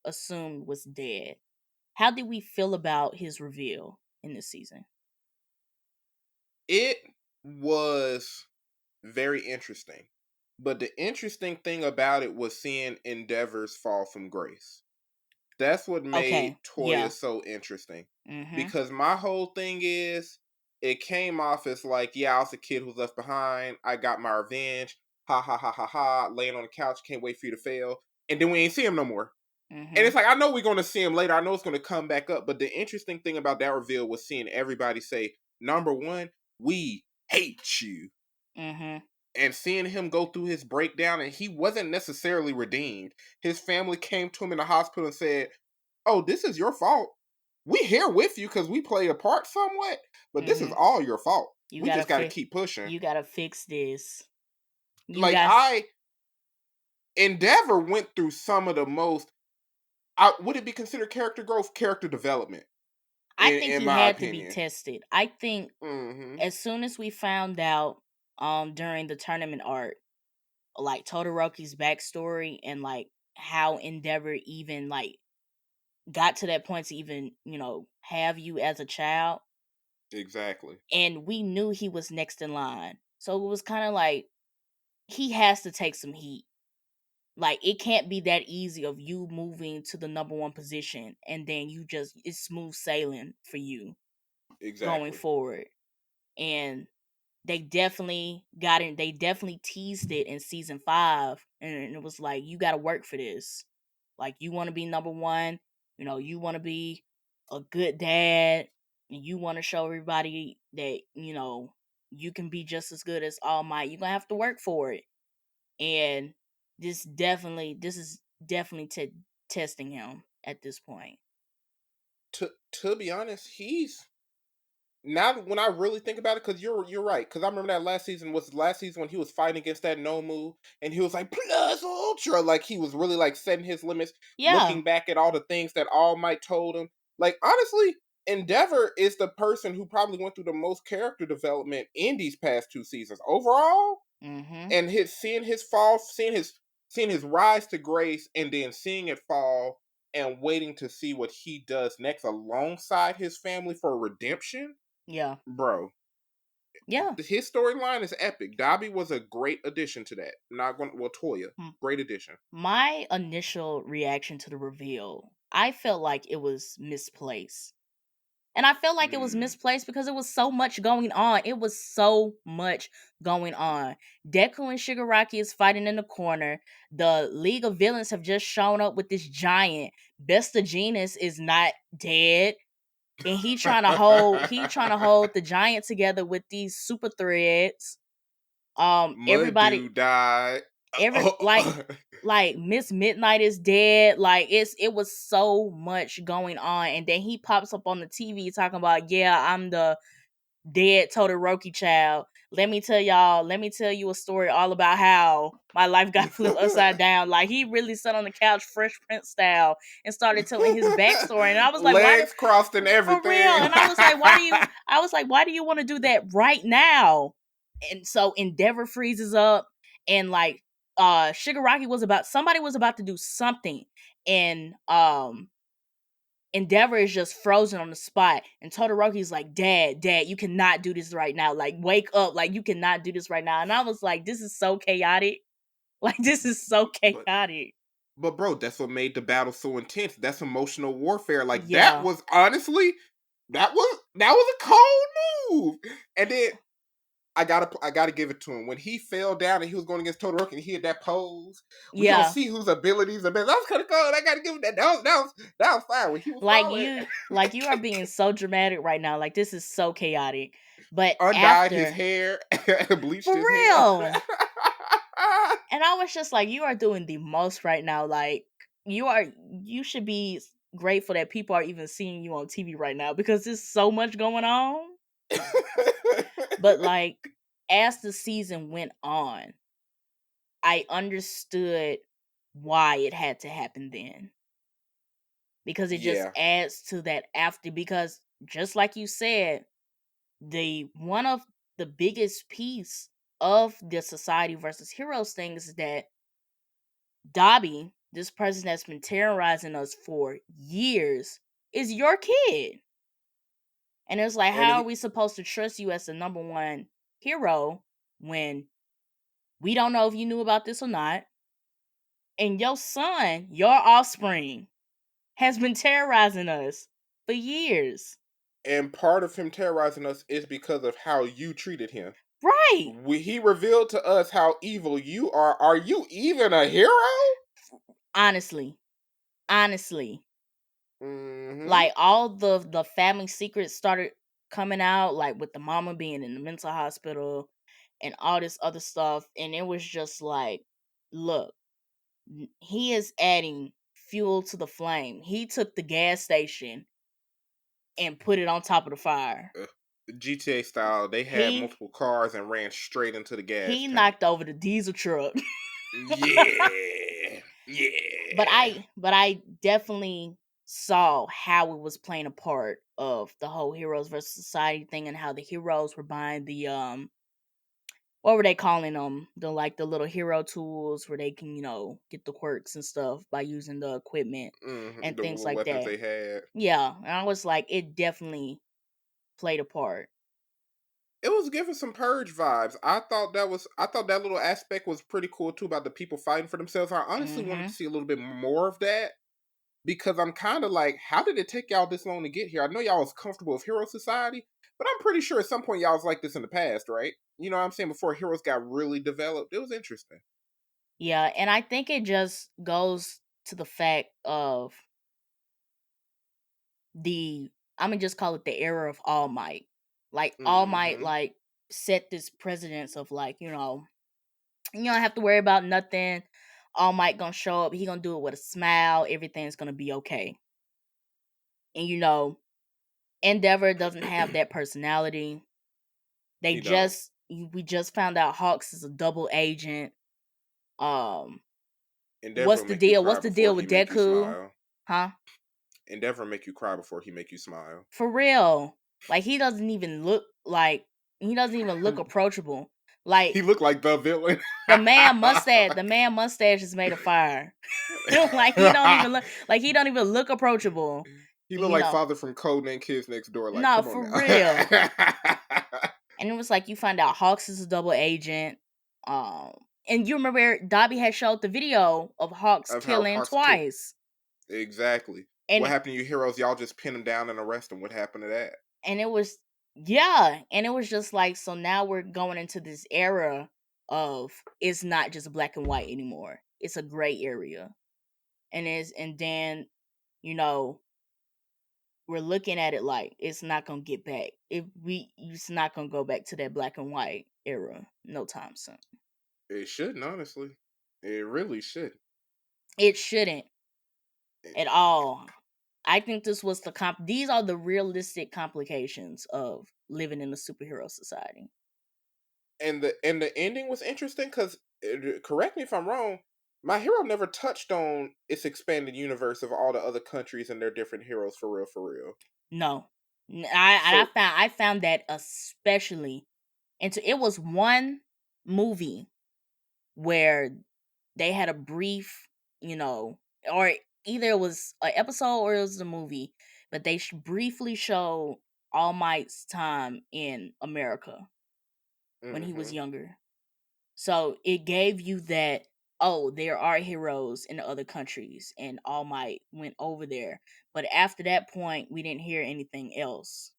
S1: assumed was dead. How did we feel about his reveal in this season?
S2: It was very interesting. But the interesting thing about it was seeing Endeavor's fall from grace. That's what made Toya so interesting.
S1: Mm-hmm.
S2: Because my whole thing is, it came off as like, yeah, I was a kid who was left behind. I got my revenge. Ha ha ha ha ha. Laying on the couch, can't wait for you to fail. And then we ain't see him no more.
S1: Mm-hmm.
S2: And it's like, I know we're going to see him later. I know it's going to come back up. But the interesting thing about that reveal was seeing everybody say, number one, we hate you.
S1: Mm-hmm.
S2: And seeing him go through his breakdown, and he wasn't necessarily redeemed. His family came to him in the hospital and said, oh, this is your fault. We here with you because we played a part somewhat, but this is all your fault. We just got to keep pushing.
S1: You got to fix this.
S2: Endeavor went through some of the most, would it be considered character growth, character development?
S1: I think he had to be tested. I think
S2: mm-hmm.
S1: as soon as we found out during the tournament arc, like Todoroki's backstory and like how Endeavor even like got to that point to even, have you as a child.
S2: Exactly.
S1: And we knew he was next in line. So it was kind of like he has to take some heat. Like it can't be that easy of you moving to the number one position and then it's smooth sailing for you going
S2: Exactly.
S1: forward. And they definitely got in. They definitely teased it in season 5, and it was like, you got to work for this. Like you want to be number one. You want to be a good dad. And you want to show everybody that you can be just as good as All Might. You're gonna have to work for it. And this is definitely testing him at this point.
S2: To be honest, he's now when I really think about it, because you're right. Because I remember that last season when he was fighting against that Nomu, and he was like plus ultra, like he was really like setting his limits.
S1: Yeah.
S2: Looking back at all the things that All Might told him, like honestly, Endeavor is the person who probably went through the most character development in these past 2 seasons overall.
S1: Mm-hmm.
S2: And seeing his fall, seeing his rise to grace, and then seeing it fall, and waiting to see what he does next alongside his family for redemption.
S1: Yeah.
S2: Bro,
S1: Yeah.
S2: his storyline is epic. Dabi was a great addition to that. Not going Toya, great addition.
S1: My initial reaction to the reveal, I felt like it was misplaced. And I felt like it was misplaced because it was so much going on. It was so much going on. Deku and Shigaraki is fighting in the corner. The League of Villains have just shown up with this giant. Besta Genus is not dead. And he trying to hold the giant together with these super threads.
S2: Mud Dude died.
S1: Like Miss Midnight is dead. Like it was so much going on, and then he pops up on the TV talking about, yeah, I'm the dead Todoroki child. Let me tell you a story all about how my life got flipped upside down. Like he really sat on the couch, Fresh Prince style, and started telling his backstory. And I was like,
S2: legs crossed and everything.
S1: For real. And I was like, why do you want to do that right now? And so Endeavor freezes up, and like somebody was about to do something, and Endeavor is just frozen on the spot, and Todoroki's like, Dad, you cannot do this right now. Like, wake up. Like, you cannot do this right now. And I was like, this is so chaotic. Like, this is so chaotic.
S2: But bro, that's what made the battle so intense. That's emotional warfare. Like that was honestly, that was a cold move. And then I gotta give it to him. When he fell down and he was going against Todoroki and he had that pose, we gonna see whose abilities are better. That was kind of cold. I gotta give him that. That was fire when he was falling.
S1: You are being so dramatic right now. Like this is so chaotic. But
S2: undyed his hair, bleached his hair.
S1: And I was just like, you are doing the most right now. Like you should be grateful that people are even seeing you on TV right now because there's so much going on. But like as the season went on, I understood why it had to happen then. Because it just adds to that after, because just like you said, one of the biggest piece of the Society versus Heroes thing is that Dabi, this person that's been terrorizing us for years, is your kid. And it's like, how are we supposed to trust you as the number one hero when we don't know if you knew about this or not? And your son, your offspring, has been terrorizing us for years.
S2: And part of him terrorizing us is because of how you treated him.
S1: Right.
S2: He revealed to us how evil you are. Are you even a hero?
S1: Honestly.
S2: Mm-hmm.
S1: Like all the family secrets started coming out, like with the mama being in the mental hospital and all this other stuff. And it was just like, look, he is adding fuel to the flame. He took the gas station and put it on top of the fire.
S2: GTA style, they had multiple cars and ran straight into the gas tank.
S1: Knocked over the diesel truck.
S2: Yeah.
S1: But I definitely saw how it was playing a part of the whole Heroes versus Society thing, and how the heroes were buying the what were they calling them? The little hero tools where they can, get the quirks and stuff by using the equipment and
S2: The
S1: things
S2: little
S1: like
S2: weapons
S1: that.
S2: they had.
S1: Yeah, and I was like, it definitely played a part.
S2: It was giving some purge vibes. I thought that little aspect was pretty cool too about the people fighting for themselves. I honestly wanted
S1: Mm-hmm.
S2: to see a little bit more of that because I'm kind of like, how did it take y'all this long to get here? I know y'all was comfortable with Hero Society, but I'm pretty sure at some point y'all was like this in the past, right? You know what I'm saying? Before heroes got really developed, it was interesting.
S1: Yeah, and I think it just goes to the fact of I'm gonna just call it the era of All Might. Like All Might,
S2: Hmm.
S1: like set this precedence of you don't have to worry about nothing. All Might gonna show up. He gonna do it with a smile. Everything's gonna be okay. And Endeavor doesn't have that personality.
S2: He don't.
S1: We just found out Hawks is a double agent. Um,
S2: Endeavor
S1: what's
S2: will
S1: the
S2: make you
S1: deal?
S2: cry
S1: What's the
S2: before
S1: deal
S2: he
S1: with
S2: make you
S1: Deku?
S2: smile.
S1: Huh?
S2: Endeavor will make you cry before he make you smile.
S1: For real. Like he doesn't even look approachable. Like
S2: He looked like the villain.
S1: the man mustache is made of fire. Like he don't even look approachable.
S2: He looked
S1: You
S2: like
S1: know.
S2: father from Codename Kids Next Door. Like,
S1: No,
S2: come on
S1: for
S2: now.
S1: real. And it was like you find out Hawks is a double agent. Um and you remember Dabi had showed the video of Hawks
S2: Of how
S1: killing
S2: Hawks kill.
S1: twice.
S2: Exactly. What
S1: And
S2: happened to you heroes? Y'all just pin him down and arrest him. What happened to that?
S1: and it was yeah, and it was just like, so now we're going into this era of it's not just black and white anymore. It's a gray area. And then, you know, we're looking at it like it's not gonna get back. It's not gonna go back to that black and white era no time soon.
S2: It shouldn't, honestly. It really should.
S1: It shouldn't at all. I think this was these are the realistic complications of living in a superhero society.
S2: And the ending was interesting because, correct me if I'm wrong, My Hero never touched on its expanded universe of all the other countries and their different heroes for real, for real.
S1: No.
S2: So
S1: I found that especially into it was one movie where they had a brief, or either it was an episode or it was a movie, but they briefly showed All Might's time in America when he was
S2: hmm
S1: younger. So it gave you that, oh, there are heroes in other countries, and All Might went over there. But after that point, we didn't hear anything else.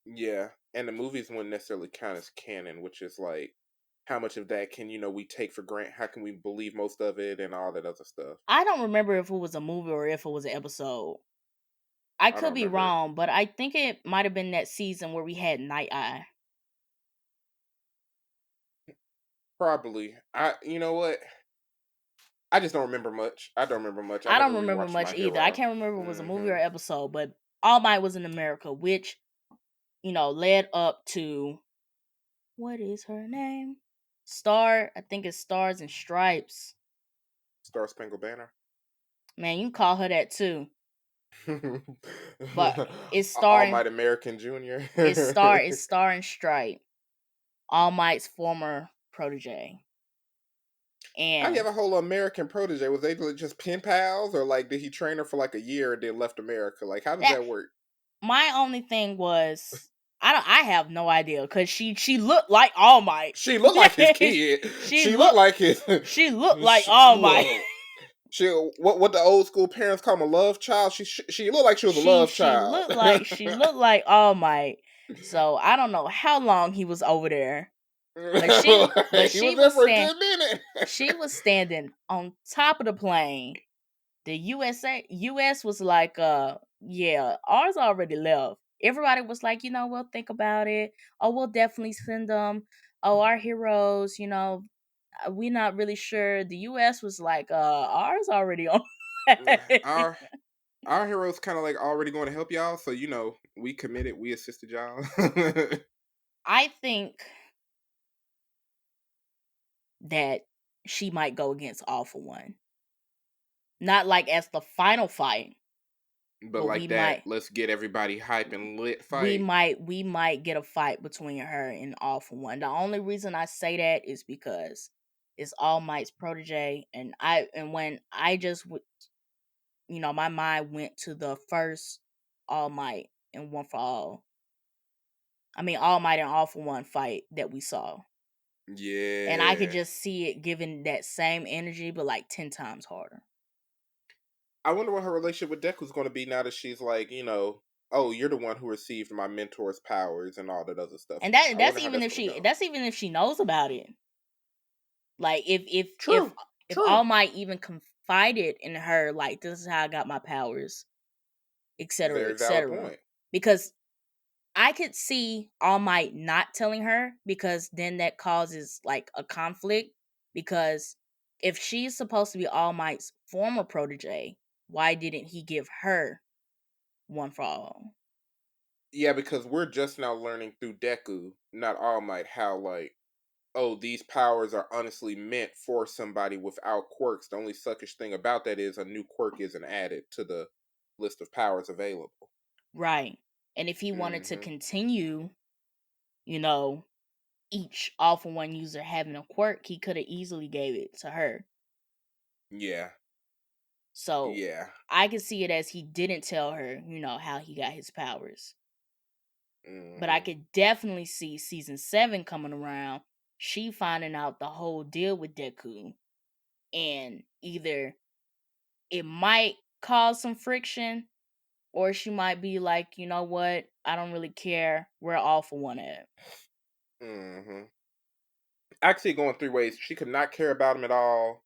S2: yeah, and the movies wouldn't necessarily count as canon, which is like, how much of that can we take for granted? How can we believe most of it and all that other stuff?
S1: I don't remember if it was a movie or if it was an episode. I
S2: I
S1: could
S2: don't
S1: be
S2: remember.
S1: wrong, but I think it might have been that season where we had Night Eye.
S2: Probably. You know what? I just don't remember much. I don't remember much. I
S1: I don't
S2: never
S1: remember
S2: rewatched
S1: much
S2: My
S1: either. I
S2: Hero.
S1: can't remember if it was a movie
S2: Hmm.
S1: or episode, but All Might was in America, which, led up to, what is her name? I think it's Stars and Stripes.
S2: Star Spangled Banner.
S1: Man, you can call her that too. But
S2: All Might American Junior.
S1: it's Star and Stripe, All Might's former protege.
S2: How do you
S1: And
S2: have a whole American protege? Was they just pen pals, or like did he train her for like a year and then left America? Like, how does
S1: that
S2: that work?
S1: my only thing was, I have no idea, because she looked like All Might.
S2: She looked like his kid.
S1: she
S2: She looked
S1: looked
S2: like his.
S1: she looked like All Might.
S2: Look, she what the old school parents call him, a love child. She looked like she was a love child.
S1: She looked like All Might. So I don't know how long he was over there, but
S2: He was there for a good minute.
S1: she was standing on top of the plane. The US was like, yeah, ours already left. Everybody was like, we'll think about it. Oh, we'll definitely send them. Oh, our heroes, we're not really sure. The US was like, ours already on.
S2: our our heroes kind of like already going to help y'all, so we committed, we assisted y'all.
S1: I think that she might go against All for One. Not like as the final fight,
S2: But like that, let's get everybody hype and lit fight.
S1: We might get a fight between her and All For One. The only reason I say that is because it's All Might's protege, and when I just my mind went to the first All Might and One For All. I mean, All Might and All For One fight that we saw.
S2: Yeah.
S1: And I could just see it giving that same energy, but like 10 times harder.
S2: I wonder what her relationship with Deku's going to be now that she's like, oh, you're the one who received my mentor's powers and all that other stuff.
S1: And that's even if she knows about it. Like if All Might even confided in her, like, this is how I got my powers, etc.,
S2: Very
S1: etc.
S2: valid point.
S1: Because I could see All Might not telling her, because then that causes like a conflict. Because if she's supposed to be All Might's former protege, why didn't he give her One For All?
S2: Yeah, because we're just now learning through Deku, not All Might, how like, oh, these powers are honestly meant for somebody without quirks. The only suckish thing about that is a new quirk isn't added to the list of powers available.
S1: Right. And if he wanted to continue, each All For One user having a quirk, he could have easily gave it to her.
S2: Yeah.
S1: So
S2: yeah,
S1: I could see it as he didn't tell her, how he got his powers. But I could definitely see season 7 coming around, she finding out the whole deal with Deku, and either it might cause some friction, or she might be like, you know what, I don't really care, we're All For One at.
S2: Actually, going 3 ways. She could not care about him at all,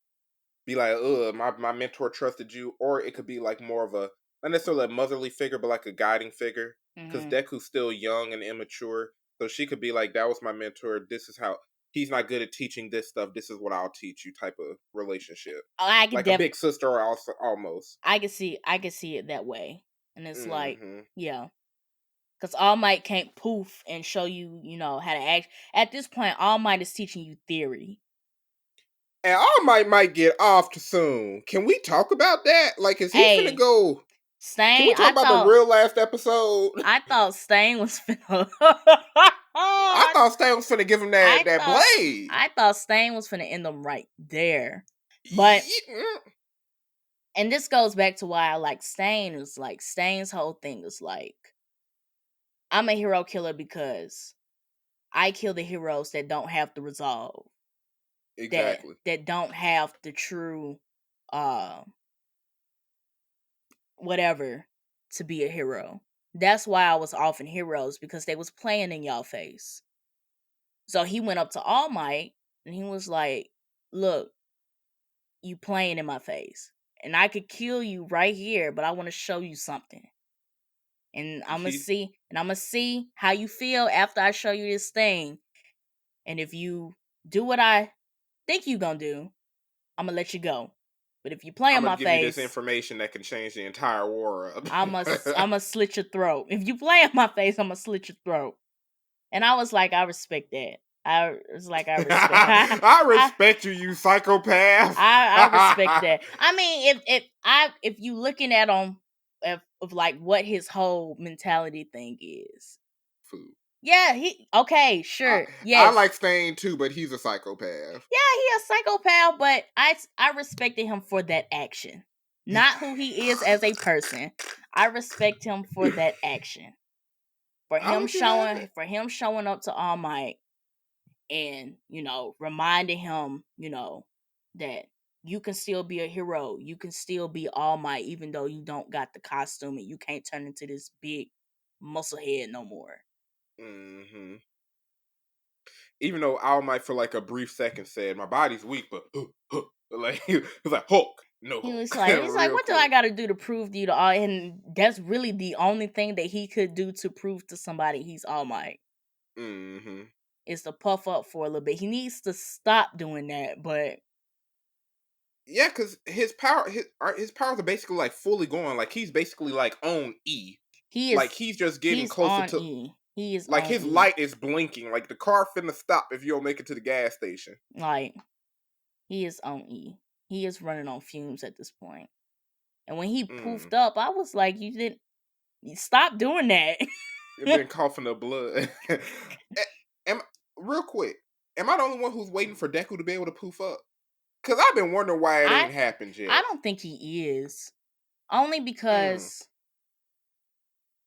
S2: be like, ugh, my mentor trusted you, or it could be like more of a, not necessarily a motherly figure, but like a guiding figure. Because Deku's still young and immature, so she could be like, that was my mentor, this is how, he's not good at teaching this stuff, this is what I'll teach you type of relationship.
S1: I could
S2: like a big sister, or also almost.
S1: I could see it that way. And it's like, yeah. Because All Might can't poof and show you, how to act. At this point, All Might is teaching you theory.
S2: And All Might get off too soon. Can we talk about that? Like, is he finna go?
S1: Stain,
S2: can we talk about the real last episode?
S1: I thought Stain was finna.
S2: I thought Stain was finna give him that blade.
S1: I thought Stain was finna end them right there. But and this goes back to why I like Stain. Is like Stain's whole thing is like, I'm a hero killer because I kill the heroes that don't have the resolve.
S2: Exactly.
S1: That don't have the true whatever to be a hero. That's why I was offing heroes, because they was playing in y'all face. So he went up to All Might and he was like, look, you playing in my face. And I could kill you right here, but I want to show you something. And I'm going to see how you feel after I show you this thing. And if you do what I think you going to do, I'm going to let you go. But if you play in my face,
S2: I'm gonna give you this information that can change the entire war up.
S1: I'm gonna slit your throat. If you play in my face, I'm gonna slit your throat. And I was like, I respect that. I
S2: respect you, you psychopath.
S1: I respect that. I mean, if you looking at him of like what his whole mentality thing is.
S2: Food.
S1: Yeah, sure. Yes.
S2: I like Stain too, but he's a psychopath.
S1: Yeah, he's a psychopath, but I respected him for that action. Not who he is as a person. I respect him for that action. For him showing up to All Might and, reminding him, that you can still be a hero. You can still be All Might, even though you don't got the costume and you can't turn into this big muscle head no more.
S2: Even though All Might for like a brief second said, my body's weak, but like he was like, Hulk. No.
S1: He was like, what do I got to do to prove to you to all? And that's really the only thing that he could do to prove to somebody he's All Might. Is to puff up for a little bit. He needs to stop doing that, but
S2: yeah, because his powers are basically like fully going. Like he's basically like on E. He's just getting closer to
S1: E. He is
S2: like his light is blinking. Like the car finna stop if you don't make it to the gas station.
S1: Like he is on E. He is running on fumes at this point. And when he poofed up, I was like, you stop doing that.
S2: You've been coughing up blood. am, Real quick, am I the only one who's waiting for Deku to be able to poof up? Because I've been wondering why it ain't happened yet.
S1: I don't think he is. Only because,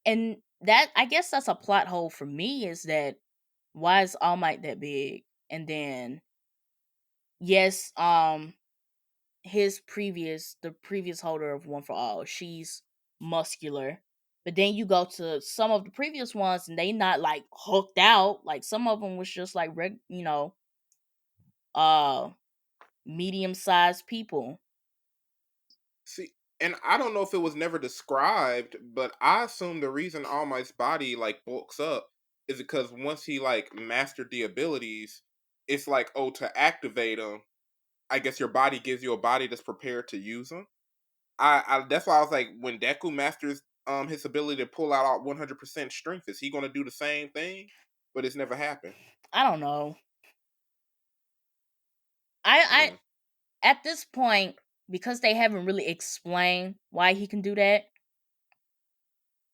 S1: and that, I guess that's a plot hole for me, is that why is All Might that big? And then, yes, the previous holder of One for All, she's muscular. But then you go to some of the previous ones and they not like hooked out. Like some of them was just like medium-sized people.
S2: See, and I don't know if it was never described, but I assume the reason All Might's body like bulks up is because once he like mastered the abilities, it's like, oh, to activate them, I guess your body gives you a body that's prepared to use them. I that's why I was like, when Deku masters his ability to pull out all 100% strength, is he gonna do the same thing? But it's never happened.
S1: I don't know. I at this point, because they haven't really explained why he can do that,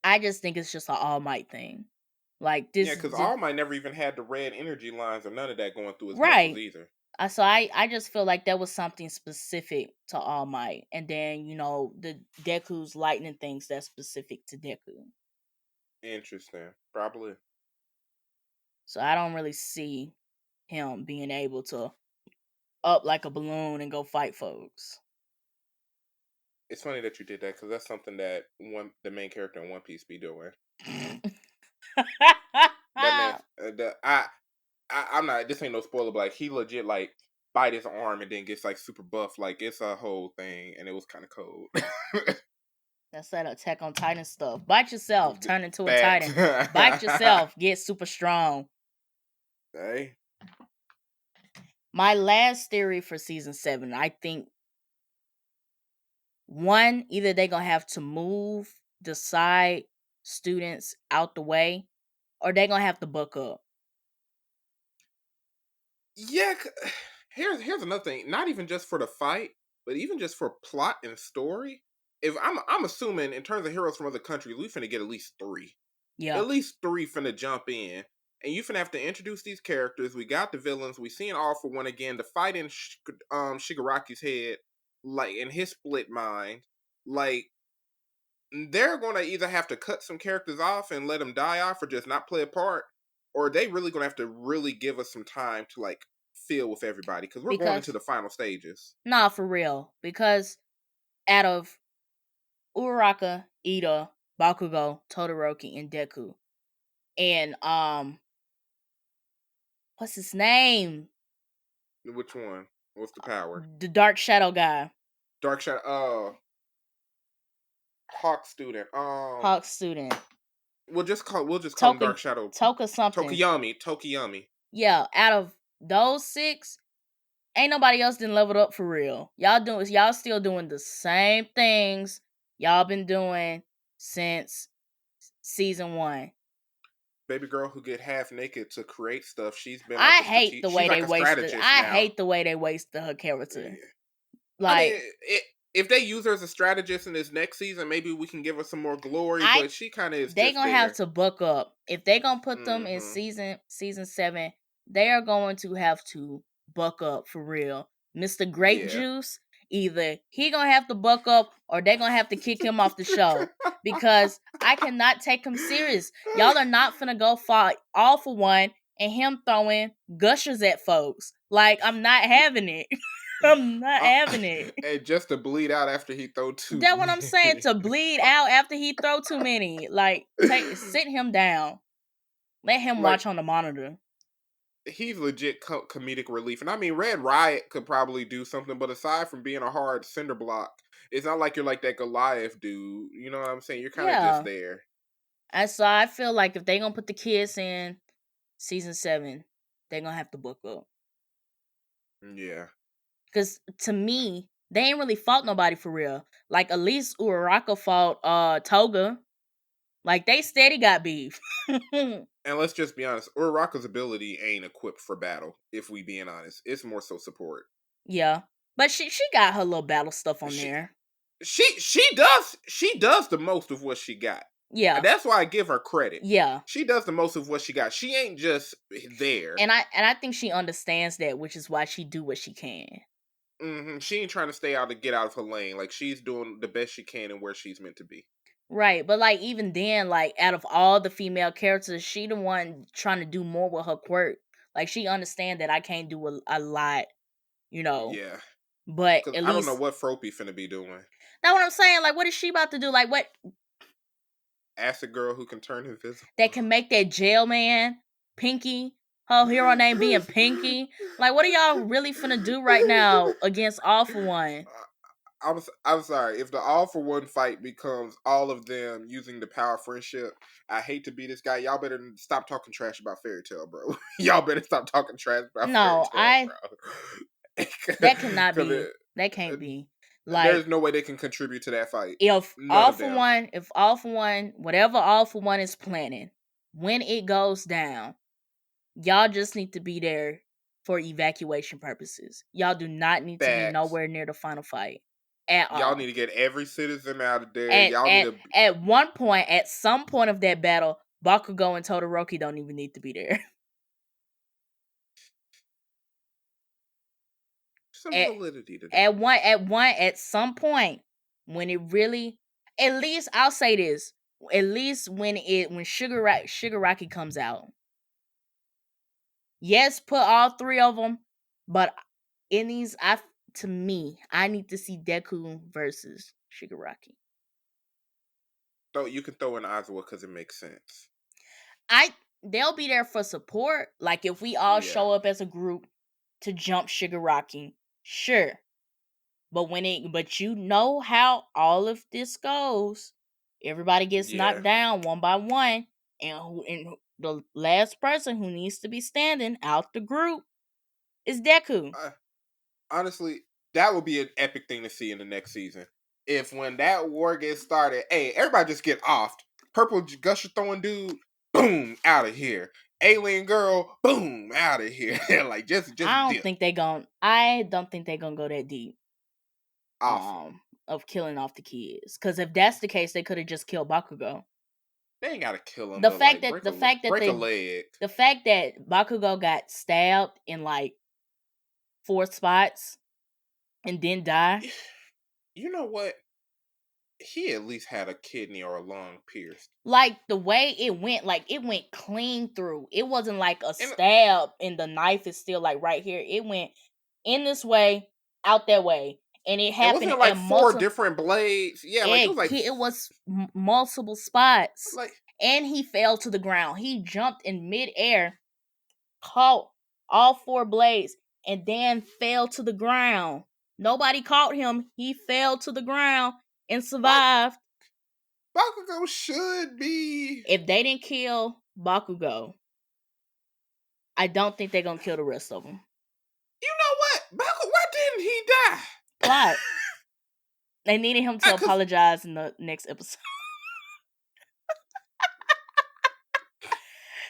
S1: I just think it's just an All Might thing. Like this,
S2: Yeah, because All Might never even had the red energy lines or none of that going through his muscles
S1: right?
S2: either.
S1: So I just feel like that was something specific to All Might, and then the Deku's lightning things that's specific to Deku.
S2: Interesting, probably.
S1: So I don't really see him being able to up like a balloon and go fight folks.
S2: It's funny that you did that because that's something that the main character in One Piece be doing. That man, I'm not. This ain't no spoiler, but like he legit like bite his arm and then gets like super buff. Like it's a whole thing, and it was kind of cold.
S1: That's that Attack on Titan stuff. Bite yourself, turn into a
S2: Facts.
S1: Titan. Bite yourself, get super strong.
S2: Hey.
S1: My last theory for season 7, I think one, either they're gonna have to move the side students out the way, or they're gonna have to buck up.
S2: Yeah, here's another thing. Not even just for the fight, but even just for plot and story. If I'm assuming in terms of heroes from other countries, we finna get at least 3.
S1: Yeah.
S2: At least 3 finna jump in. And you finna have to introduce these characters. We got the villains. We seen All for One again. The fight in Shigaraki's head, like in his split mind, like they're gonna either have to cut some characters off and let them die off, or just not play a part, or they really gonna have to really give us some time to like feel with everybody because we're going into the final stages.
S1: Nah, for real. Because out of Uraraka, Ida, Bakugo, Todoroki, and Deku, and what's his name?
S2: Which one? What's the power?
S1: The Dark Shadow guy.
S2: Dark Shadow. Hawk student.
S1: Hawk student.
S2: We'll just call him Dark Shadow.
S1: Toka something.
S2: Tokiyami.
S1: Yeah, out of those 6, ain't nobody else done leveled up for real. Y'all still doing the same things y'all been doing since season 1.
S2: Baby girl who get half naked to create stuff. She's been.
S1: I hate the way they wasted. I hate the way they wasted her character.
S2: Yeah.
S1: Like,
S2: I mean, if they use her as a strategist in this next season, maybe we can give her some more glory. But she kind of is.
S1: They gonna have to buck up if they gonna put them in
S2: Mm-hmm.
S1: season 7. They are going to have to buck up for real. Mr. Grape Juice, either he gonna have to buck up or they gonna have to kick him off the show, because I cannot take him serious. Y'all are not finna go fight All for One and him throwing gushers at folks. Like, I'm not having it. I'm not having it.
S2: And just to bleed out after he throw too.
S1: That's what I'm saying. To bleed out after he throw too many. Like, sit him down. Let him watch on the monitor.
S2: He's legit comedic relief. And I mean, Red Riot could probably do something, but aside from being a hard cinder block, it's not like you're like that Goliath dude. You know what I'm saying? You're kind of just there.
S1: And so I feel like if they gonna put the kids in season 7, they're gonna have to book up.
S2: Yeah.
S1: Because to me, they ain't really fought nobody for real. Like, at least Uraraka fought Toga. Like, they steady got beef.
S2: And let's just be honest, Uraraka's ability ain't equipped for battle, if we being honest. It's more so support.
S1: Yeah. But she got her little battle stuff on there.
S2: she does the most of what she got.
S1: Yeah.
S2: And that's why I give her credit.
S1: Yeah.
S2: She does the most of what she got. She ain't just there.
S1: And I think she understands that, which is why she do what she can.
S2: Mm-hmm. She ain't trying to stay out to get out of her lane. Like, she's doing the best she can and where she's meant to be.
S1: Right, but like even then, like out of all the female characters, she the one trying to do more with her quirk. Like she understand that I can't do a lot, you know.
S2: Yeah.
S1: But
S2: Because
S1: at
S2: I don't know
S1: least
S2: what Froppy finna be doing.
S1: that's what I'm saying. Like, what is she about to do? Like, what
S2: Acid girl who can turn invisible.
S1: that can make that jail man Pinky, her hero name being Pinky? Like, what are y'all really finna do right now against All For One?
S2: I'm sorry. If the All For One fight becomes all of them using the power of friendship, I hate to be this guy. Y'all better stop talking trash about Fairy Tail, bro. Y'all better stop talking trash about
S1: No,
S2: Fairy Tail, bro.
S1: that cannot be. That
S2: uh,
S1: can't be. Like,
S2: there's no way they can contribute to that fight.
S1: if
S2: None
S1: All
S2: of
S1: For
S2: them.
S1: One, whatever All For One is planning, when it goes down, y'all just need to be there for evacuation purposes. Y'all do not need to be
S2: Facts.
S1: nowhere near the final fight at all.
S2: Y'all need to get every citizen out of there. Y'all need to.
S1: At one point, at some point of that battle, Bakugo and Todoroki don't even need to be there.
S2: Some validity to that.
S1: At some point, when it really, at least I'll say this, at least when Shigaraki comes out, yes, put all three of them, but in these, to me, I need to see Deku versus Shigaraki.
S2: So you can throw in Aizawa because it makes sense.
S1: They'll be there for support. Like if we all show up as a group to jump Shigaraki, sure. But you know how all of this goes. Everybody gets knocked down one by one, and the last person who needs to be standing out the group is Deku.
S2: Honestly, that would be an epic thing to see in the next season. If when that war gets started, hey, everybody just get offed. Purple gusher throwing dude, boom, out of here. Alien girl, boom, out of here. Like just
S1: I don't
S2: dip.
S1: think they're gonna go that deep.
S2: Awesome.
S1: Of killing off the kids. Because if that's the case, they could have just killed Bakugo.
S2: They ain't gotta kill him.
S1: The
S2: but
S1: fact
S2: like,
S1: that
S2: break a leg.
S1: The fact that Bakugo got stabbed in like 4 spots and then die.
S2: You know what? He at least had a kidney or a lung pierced.
S1: Like the way it went clean through. It wasn't like a stab and the knife is still like right here. It went in this way, out that way. And it happened
S2: wasn't like 4 different blades. Yeah, like
S1: it was multiple spots.
S2: Like,
S1: and he fell to the ground. He jumped in midair, caught all 4 blades, and then fell to the ground. Nobody caught him. He fell to the ground and survived.
S2: Bakugo should be.
S1: If they didn't kill Bakugo, I don't think they're gonna kill the rest of them.
S2: You know what? Why didn't he die?
S1: Plot. They needed him to apologize in the next episode.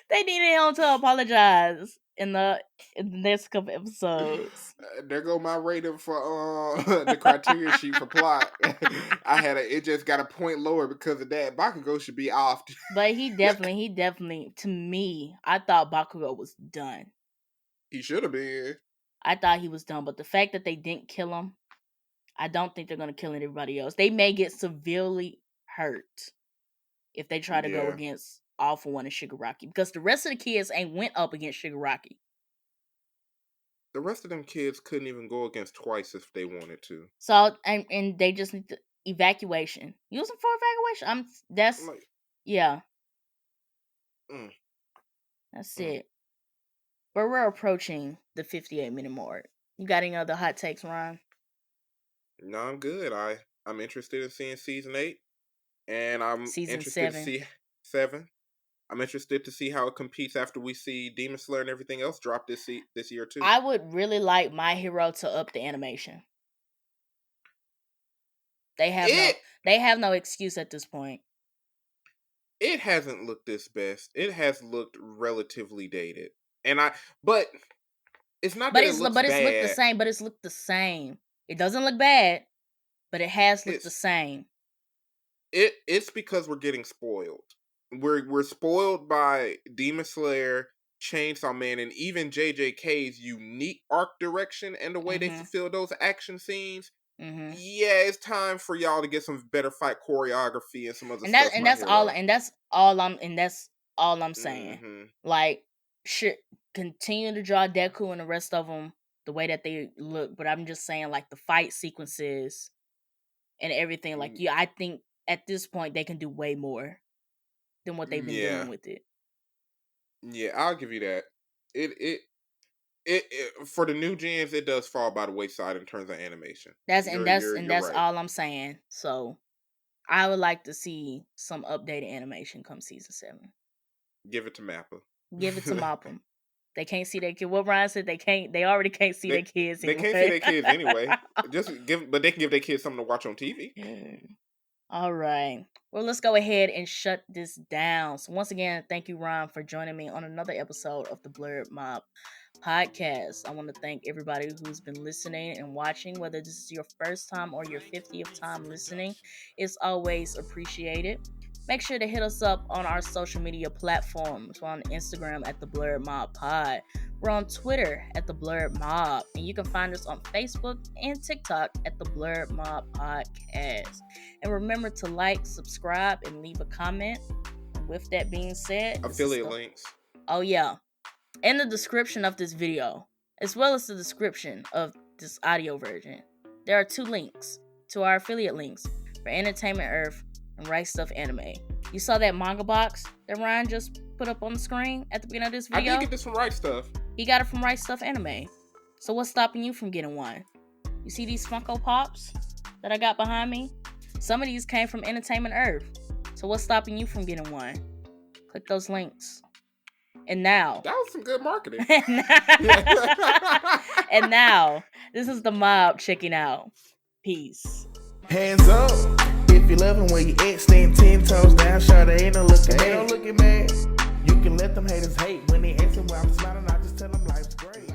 S1: They needed him to apologize in the next couple episodes.
S2: There go my rating for the criteria sheet for plot. It just got a point lower because of that. Bakugo should be off.
S1: But he definitely, to me, I thought Bakugo was done.
S2: He should have been.
S1: I thought he was done, but the fact that they didn't kill him, I don't think they're gonna kill everybody else. They may get severely hurt if they try to go against All For One and Shigaraki, because the rest of the kids ain't went up against Shigaraki.
S2: The rest of them kids couldn't even go against twice if they wanted to.
S1: So and they just need to evacuation. Use them for evacuation. That's it. But we're approaching the 58-minute mark. You got any other hot takes, Ron?
S2: No, I'm good. I'm interested in seeing season 8, and I'm interested to see 7. I'm interested to see how it competes after we see Demon Slayer and everything else drop this year too.
S1: I would really like My Hero to up the animation. They have no excuse at this point.
S2: It hasn't looked its best. It has looked relatively dated, but it's not. But it's looked the same.
S1: But it's looked the same. It doesn't look bad, but it has looked the same.
S2: It's because we're getting spoiled. We're spoiled by Demon Slayer, Chainsaw Man, and even JJK's unique arc direction and the way they fulfill those action scenes. Yeah, it's time for y'all to get some better fight choreography and some other stuff.
S1: That's all I'm saying. Like, should continue to draw Deku and the rest of them the way that they look, but I'm just saying, like, the fight sequences and everything. Like, I think at this point they can do way more than what they've been doing with it.
S2: Yeah, I'll give you that. It for the new gens, it does fall by the wayside in terms of animation.
S1: That's
S2: right.
S1: all I'm saying. So I would like to see some updated animation come season 7.
S2: Give it to Mappa.
S1: Give it to Mappa. They can't see their kid. What Ryan said, they already can't see their kids anyway.
S2: They can't see their kids anyway. But they can give their kids something to watch on TV.
S1: All right. Well, let's go ahead and shut this down. So once again, thank you, Ron, for joining me on another episode of the Blerd Mob podcast. I want to thank everybody who's been listening and watching, whether this is your first time or your 50th time listening. It's always appreciated. Make sure to hit us up on our social media platforms. We're on Instagram at the Blerd Mob Pod. We're on Twitter at the Blerd Mob. And you can find us on Facebook and TikTok at the Blerd Mob Podcast. And remember to like, subscribe, and leave a comment. With that being said,
S2: affiliate links.
S1: Oh, yeah. In the description of this video, as well as the description of this audio version, there are 2 links to our affiliate links for Entertainment Earth and Right Stuff Anime. You saw that manga box that Ryan just put up on the screen at the beginning of this video?
S2: I did get this from Right Stuff.
S1: He got it from Right Stuff Anime. So what's stopping you from getting one? You see these Funko Pops that I got behind me? Some of these came from Entertainment Earth. So what's stopping you from getting one? Click those links. And now...
S2: That was some good marketing.
S1: And now, this is the mob checking out. Peace.
S3: Hands up. If you loving where you at, stand 10 toes down. Sure, they ain't no looking mad. You can let them haters hate when they asking why I'm smiling. I just tell them life's great.